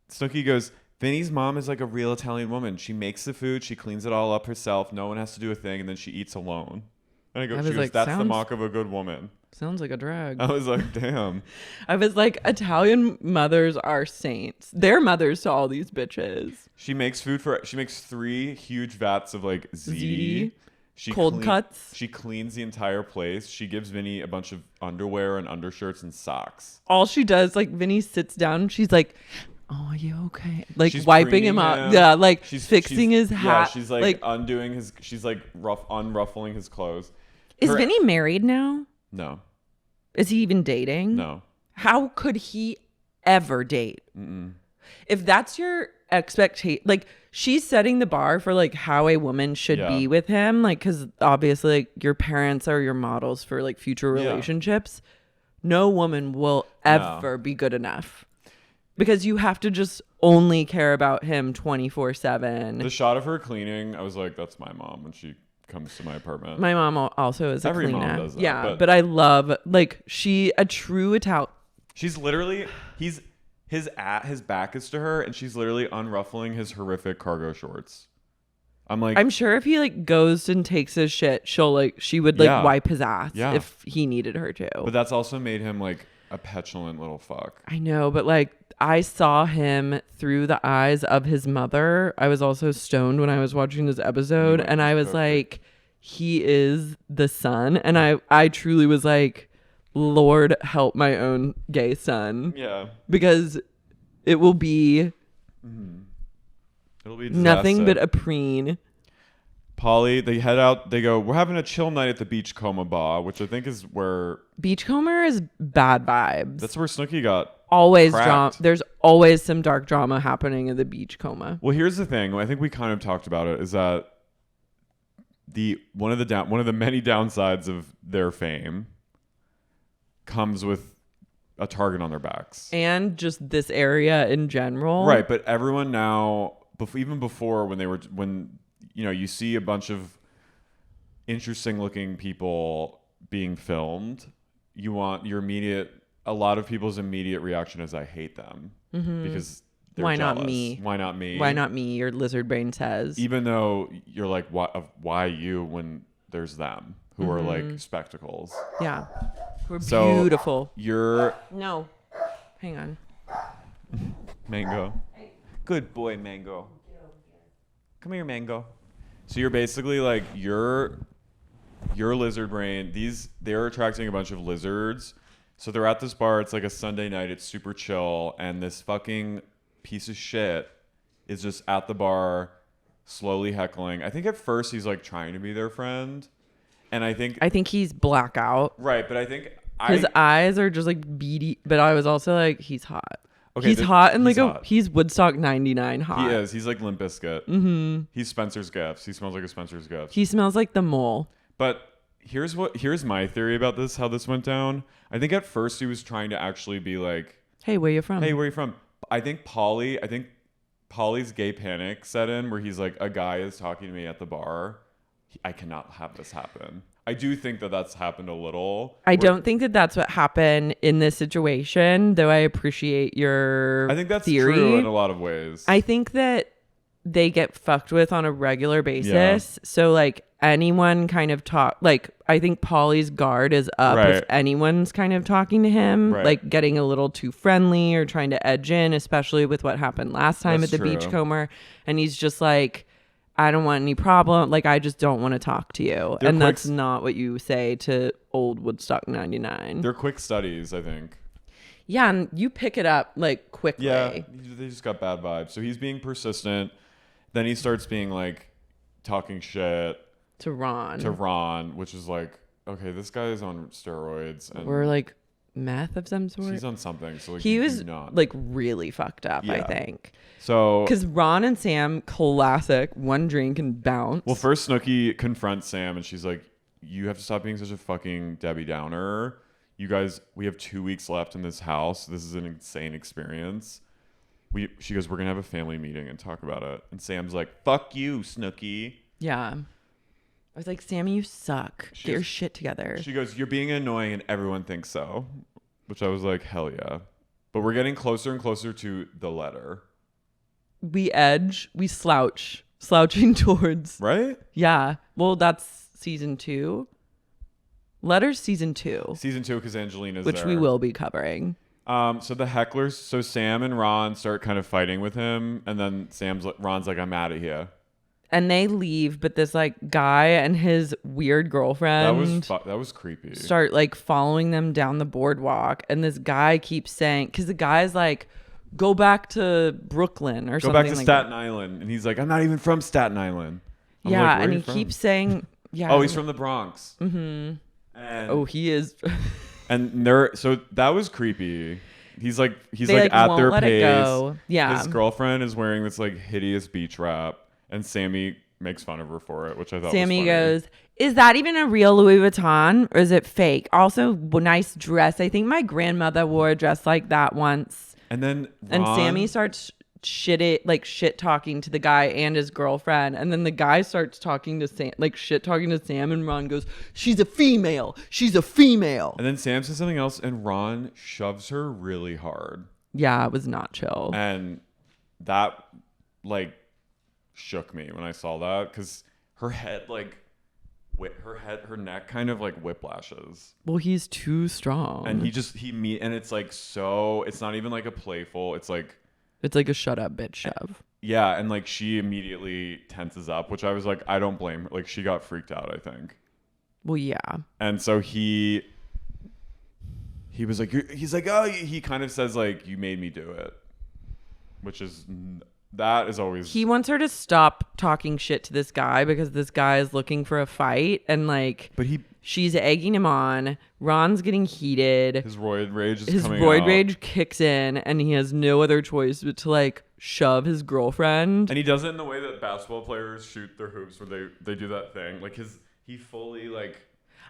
Snooki goes, Vinny's mom is like a real Italian woman. She makes the food. She cleans it all up herself. No one has to do a thing. And then she eats alone. And she goes, like, that's the mark of a good woman. Sounds like a drag. I was like, damn. I was like, Italian mothers are saints. They're mothers to all these bitches. She makes 3 huge vats of like ziti. Cold cuts. She cleans the entire place. She gives Vinny a bunch of underwear and undershirts and socks. All she does, like Vinny sits down. She's like, oh, are you okay? Like she's wiping him up. Yeah, like she's fixing his hat. Yeah, she's like undoing his, she's like unruffling his clothes. Is Vinny married now? No. Is he even dating? No. How could he ever date? Mm-mm. If that's your expectation, like she's setting the bar for like how a woman should be with him, like because obviously like your parents are your models for like future relationships. No woman will ever be good enough because you have to just only care about him 24/7. The shot of her cleaning, I was like, that's my mom when she comes to my apartment. My mom also is a cleaner. Mom does that, yeah, but I love like a true Italian. She's literally his back is to her, and she's literally unruffling his horrific cargo shorts. I'm sure if he like goes and takes his shit, she would wipe his ass if he needed her to. But that's also made him like a petulant little fuck. I know, but like I saw him through the eyes of his mother. I was also stoned when I was watching this episode, and I was like, he is the son. And I truly was like, Lord help my own gay son. Yeah. Because it will be it'll be nothing but a preen. Polly, they head out. They go, we're having a chill night at the Beachcomber Bar, which I think is where... Beachcomber is bad vibes. That's where Snooki got always drama. There's always some dark drama happening at the Beachcomber. Well, here's the thing. I think we kind of talked about it. Is that one of the many downsides of their fame comes with a target on their backs, and just this area in general. Right, but everyone now, even before when you see a bunch of interesting looking people being filmed, you want a lot of people's immediate reaction is I hate them because Why not jealous. me? Why not me? Why not me? Your lizard brain says. Even though you're like, why you when there's them who are like spectacles? Yeah. We're So beautiful. You're No. Hang on. Mango. Good boy, Mango. Come here, Mango. So you're basically like your lizard brain. They're attracting a bunch of lizards. So they're at this bar. It's like a Sunday night. It's super chill, and this fucking piece of shit is just at the bar, slowly heckling. I think at first he's like trying to be their friend, and I think he's blackout. right, but I think His eyes are just like beady. But I was also like, he's hot. Okay, he's hot and he's he's Woodstock 99 hot. He is. He's like Limp Bizkit. Mm-hmm. He's Spencer's Gifts. He smells like a Spencer's Gifts. He smells like the mole. But here's my theory about this, how this went down. I think at first he was trying to actually be like, hey, where you from? Hey, where you from? I think Polly's gay panic set in where he's like, a guy is talking to me at the bar. I cannot have this happen. I do think that that's happened a little. I don't think that that's what happened in this situation, though I appreciate your I think that's theory. true in a lot of ways. I think that they get fucked with on a regular basis. Yeah. So like anyone kind of I think Polly's guard is up Right. if anyone's kind of talking to him, Right. like getting a little too friendly or trying to edge in, especially with what happened last time That's at the true. Beachcomber. And he's just like, I don't want any problem. Like, I just don't want to talk to you. And that's not what you say to old Woodstock 99. They're quick studies, I think. Yeah, and you pick it up like quickly. Yeah, they just got bad vibes. So he's being persistent. Then he starts being like talking shit To Ron. which is like, okay, this guy is on steroids. And Or like meth of some sort. he's on something. So like, He was not. like really fucked up, I Yeah. think. So Because Ron and Sam, classic, one drink and bounce. well, first Snooki confronts Sam and she's like, you have to stop being such a fucking Debbie Downer. You guys, we have 2 weeks left in this house. This is an insane experience. She goes, we're going to have a family meeting and talk about it. And Sam's like, fuck you, Snooki. Yeah. I was like, Sammy, you suck. Get your shit together. She goes, you're being annoying and everyone thinks so. Which I was like, hell yeah. But we're getting closer and closer to the letter. We slouching towards. Right? Yeah. Well, that's season 2. Letters season 2. Season 2 because Angelina's which there. we will be covering. So the hecklers, so Sam and Ron start kind of fighting with him. And then Ron's like, I'm out of here. And they leave, but this like guy and his weird girlfriend That was creepy. start like following them down the boardwalk. And this guy keeps saying, because the guy's like, go back to Brooklyn or Go something. back to like Staten that. Island. And he's like, I'm not even from Staten Island. I'm Yeah, like, where and are he you from? keeps saying, yeah. Oh, he's from the Bronx. Mm-hmm. Oh, he is. And so that was creepy. He's like They, at won't their let pace. it go. Yeah. His girlfriend is wearing this like hideous beach wrap, and Sammy makes fun of her for it, which I thought Sammy was funny. goes, is that even a real Louis Vuitton or is it fake? Also, nice dress. I think my grandmother wore a dress like that once. And then And Sammy starts shit talking to the guy and his girlfriend, and then the guy starts talking to Sam, like shit talking to Sam, and Ron goes, she's a female, And then Sam says something else, and Ron shoves her really hard. Yeah, it was not chill. And that like shook me when I saw that, because her head her neck kind of like whiplashes. Well, he's too strong, And and it's like, so it's not even like a playful, it's like a shut up bitch shove. yeah. And like she immediately tenses up, which I was like, I don't blame her. Like she got freaked out, I think. Well, yeah. And so he was like, he's like, oh, he kind of says like, you made me do it, which is, that is always. He wants her to stop talking shit to this guy because this guy is looking for a fight, and like, But she's egging him on. Ron's getting heated. his roid rage is His coming roid out. rage kicks in, and he has no other choice but to like shove his girlfriend. And he does it in the way that basketball players shoot their hoops, where they do that thing. Like he fully like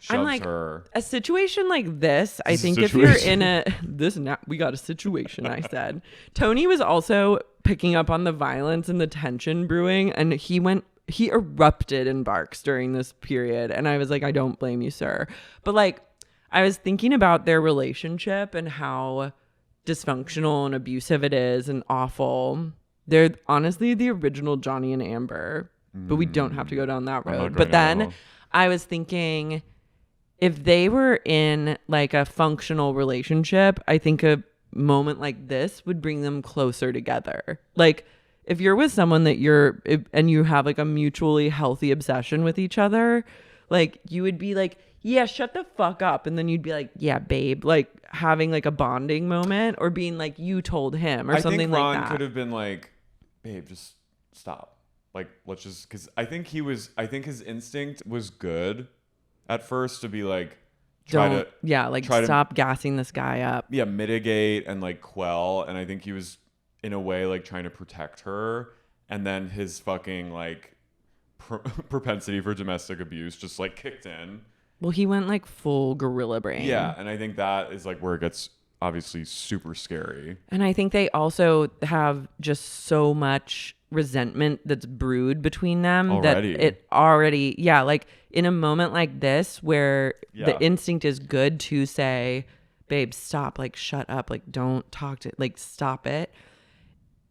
shoves I'm like, her. a situation like this, I This is a think if you're situation. in we got a situation, I said. Tony was also picking up on the violence and the tension brewing, and he erupted in barks during this period. And I was like, I don't blame you, sir. But like, I was thinking about their relationship and how dysfunctional and abusive it is and awful. They're honestly the original Johnny and Amber, but we don't have to go down that road. But then I was thinking, if they were in like a functional relationship, I think a moment like this would bring them closer together. Like if you're with someone that and you have like a mutually healthy obsession with each other, like you would be like, yeah, shut the fuck up. And then you'd be like, yeah, babe, like having like a bonding moment, or being like, you told him, or something like that. I think Ron could have been like, babe, just stop. Like, let's just, because I think his instinct was good at first to be like, stop gassing this guy up. Yeah, mitigate and like quell. And I think he was in a way like trying to protect her. And then his fucking like propensity for domestic abuse just like kicked in. Well, he went like full gorilla brain. Yeah, and I think that is like where it gets obviously super scary. And I think they also have just so much resentment that's brewed between them already. That it already, like in a moment like this where the instinct is good to say, babe, stop, like shut up, like don't talk to, like stop it.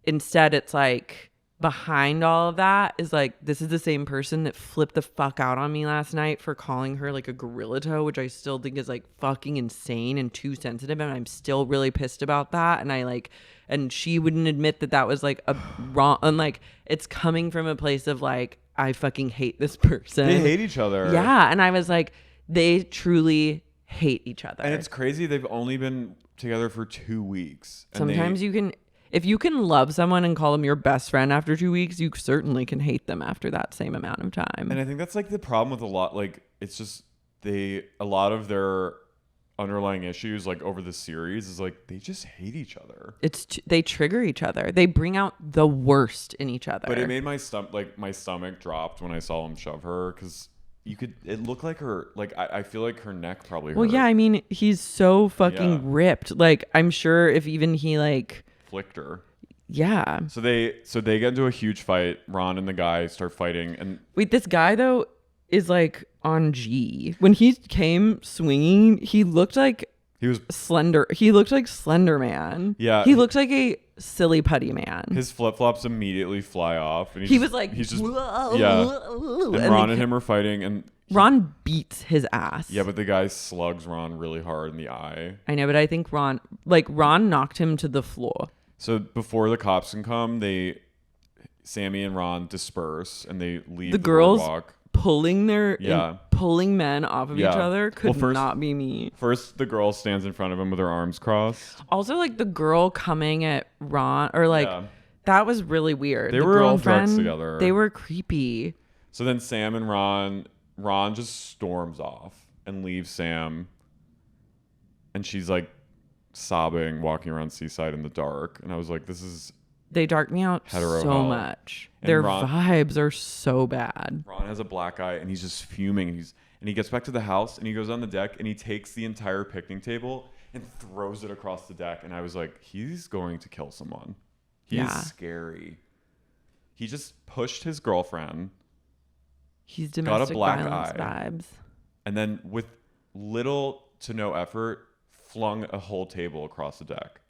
Instead, it's like behind all of that is like, this is the same person that flipped the fuck out on me last night for calling her like a gorilla toe, which I still think is like fucking insane and too sensitive, and I'm still really pissed about that. And she wouldn't admit that was like a wrong, and like it's coming from a place of like, I fucking hate this person. They hate each other. Yeah, and I was like, they truly hate each other. And it's crazy, they've only been together for 2 weeks. Sometimes if you can love someone and call them your best friend after 2 weeks, you certainly can hate them after that same amount of time. And I think that's like the problem with a lot, like it's just a lot of their underlying issues like over the series is like they just hate each other. They trigger each other. They bring out the worst in each other. But it made my stomach dropped when I saw him shove her, because it looked like her, like I feel like her neck probably hurt. Well, yeah, I mean, he's so fucking ripped. Like I'm sure if even he like flicked her. Yeah. So they get into a huge fight. Ron and the guy start fighting. And wait, this guy though is like on G. When he came swinging, he looked like he was slender. He looked like Slender Man. Yeah. He looked like a silly putty man. His flip flops immediately fly off, and he's just whoa. And Ron and him are fighting, and Ron beats his ass. Yeah, but the guy slugs Ron really hard in the eye. I know, but I think Ron knocked him to the floor. So before the cops can come, Sammy and Ron disperse and they leave the girls boardwalk. Pulling men off of each other could not be me. First, the girl stands in front of him with her arms crossed. Also, like the girl coming at Ron, or like that was really weird. They were on drugs together. They were creepy. So then Sam and Ron just storms off and leaves Sam, and she's like sobbing, walking around Seaside in the dark. And I was like, they dark me out so much. And their vibes are so bad. Ron has a black eye and he's just fuming. And he gets back to the house and he goes on the deck and he takes the entire picnic table and throws it across the deck. And I was like, he's going to kill someone. He's scary. He just pushed his girlfriend. He's domestic violence vibes. And then with little to no effort, flung a whole table across the deck.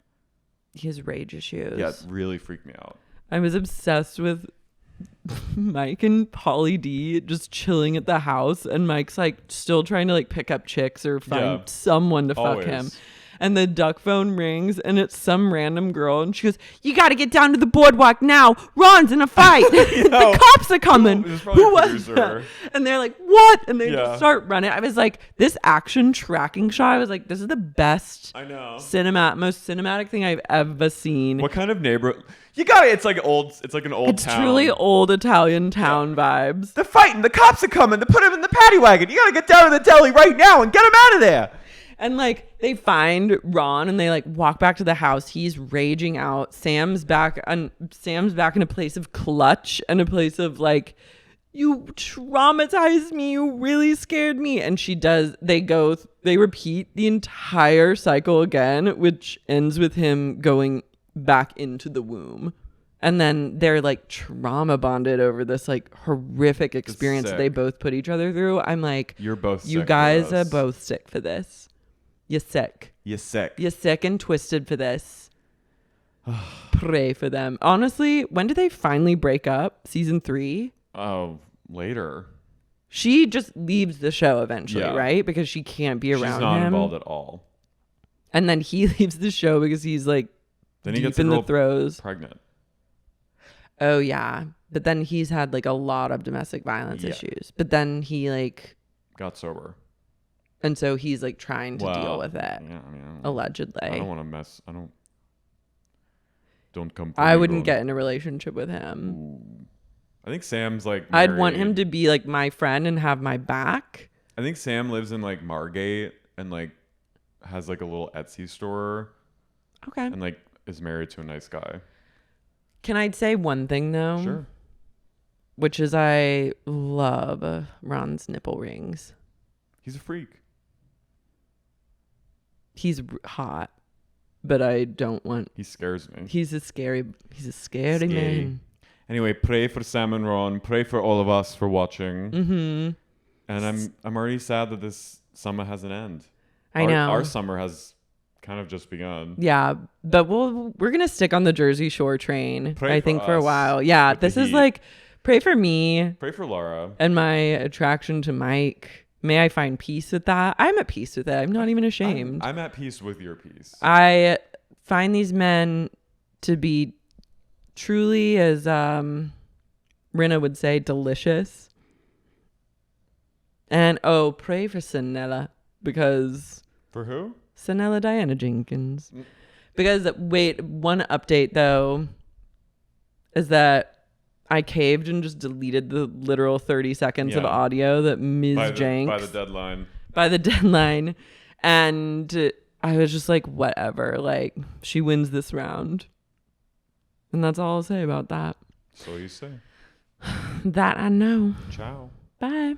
He has rage issues. Yeah, it really freaked me out. I was obsessed with Mike and Pauly D just chilling at the house, and Mike's like still trying to like pick up chicks or find someone to fuck him. And the duck phone rings and it's some random girl, and she goes, "You got to get down to the boardwalk now. Ron's in a fight. The cops are coming." Who was that? And they're like, "What?" And they just start running. I was like, this action tracking shot, I was like, this is the best most cinematic thing I've ever seen. What kind of neighborhood? It's like an old town. It's truly old Italian town vibes. They're fighting. The cops are coming to put him in the paddy wagon. You got to get down to the deli right now and get him out of there. And like they find Ron and they like walk back to the house. He's raging out. Sam's back in a place of clutch and a place of like, you traumatized me. You really scared me. And they repeat the entire cycle again, which ends with him going back into the womb. And then they're like trauma bonded over this like horrific experience that they both put each other through. I'm like, you guys are both sick for this. You're sick. You're sick. You're sick and twisted for this. Pray for them. Honestly, when do they finally break up? Season 3? Oh, later. She just leaves the show eventually, right? Because she can't be around him. She's not involved at all. And then he leaves the show because he's like then he deep gets in the throes. Pregnant. Oh, yeah. But then he's had like a lot of domestic violence issues. But then he like got sober. And so he's like trying to deal with it. Yeah, I mean, allegedly. I don't want to mess. Don't come. I wouldn't get in a relationship with him. Ooh. I think Sam's like married. I'd want him to be like my friend and have my back. I think Sam lives in like Margate and like has like a little Etsy store. Okay. And like is married to a nice guy. Can I say one thing though? Sure. Which is I love Ron's nipple rings. He's a freak. He's hot, but I don't want. He scares me. He's a scary man. Anyway, pray for Sam and Ron. Pray for all of us for watching. Mm-hmm. And I'm already sad that this summer has an end. I know. Our summer has kind of just begun. Yeah, but we're gonna stick on the Jersey Shore train. I think for a while. Yeah, this is like pray for me. Pray for Lara and my attraction to Mike. May I find peace with that? I'm at peace with it. I'm not even ashamed. I'm at peace with your peace. I find these men to be truly, as Rinna would say, delicious. And pray for Sanella because for who? Sanella Diana Jenkins. Because one update though is that I caved and just deleted the literal 30 seconds of audio that Ms. Jenks by the deadline, and I was just like, whatever, like she wins this round, and that's all I'll say about that. So you say. That I know. Ciao. Bye.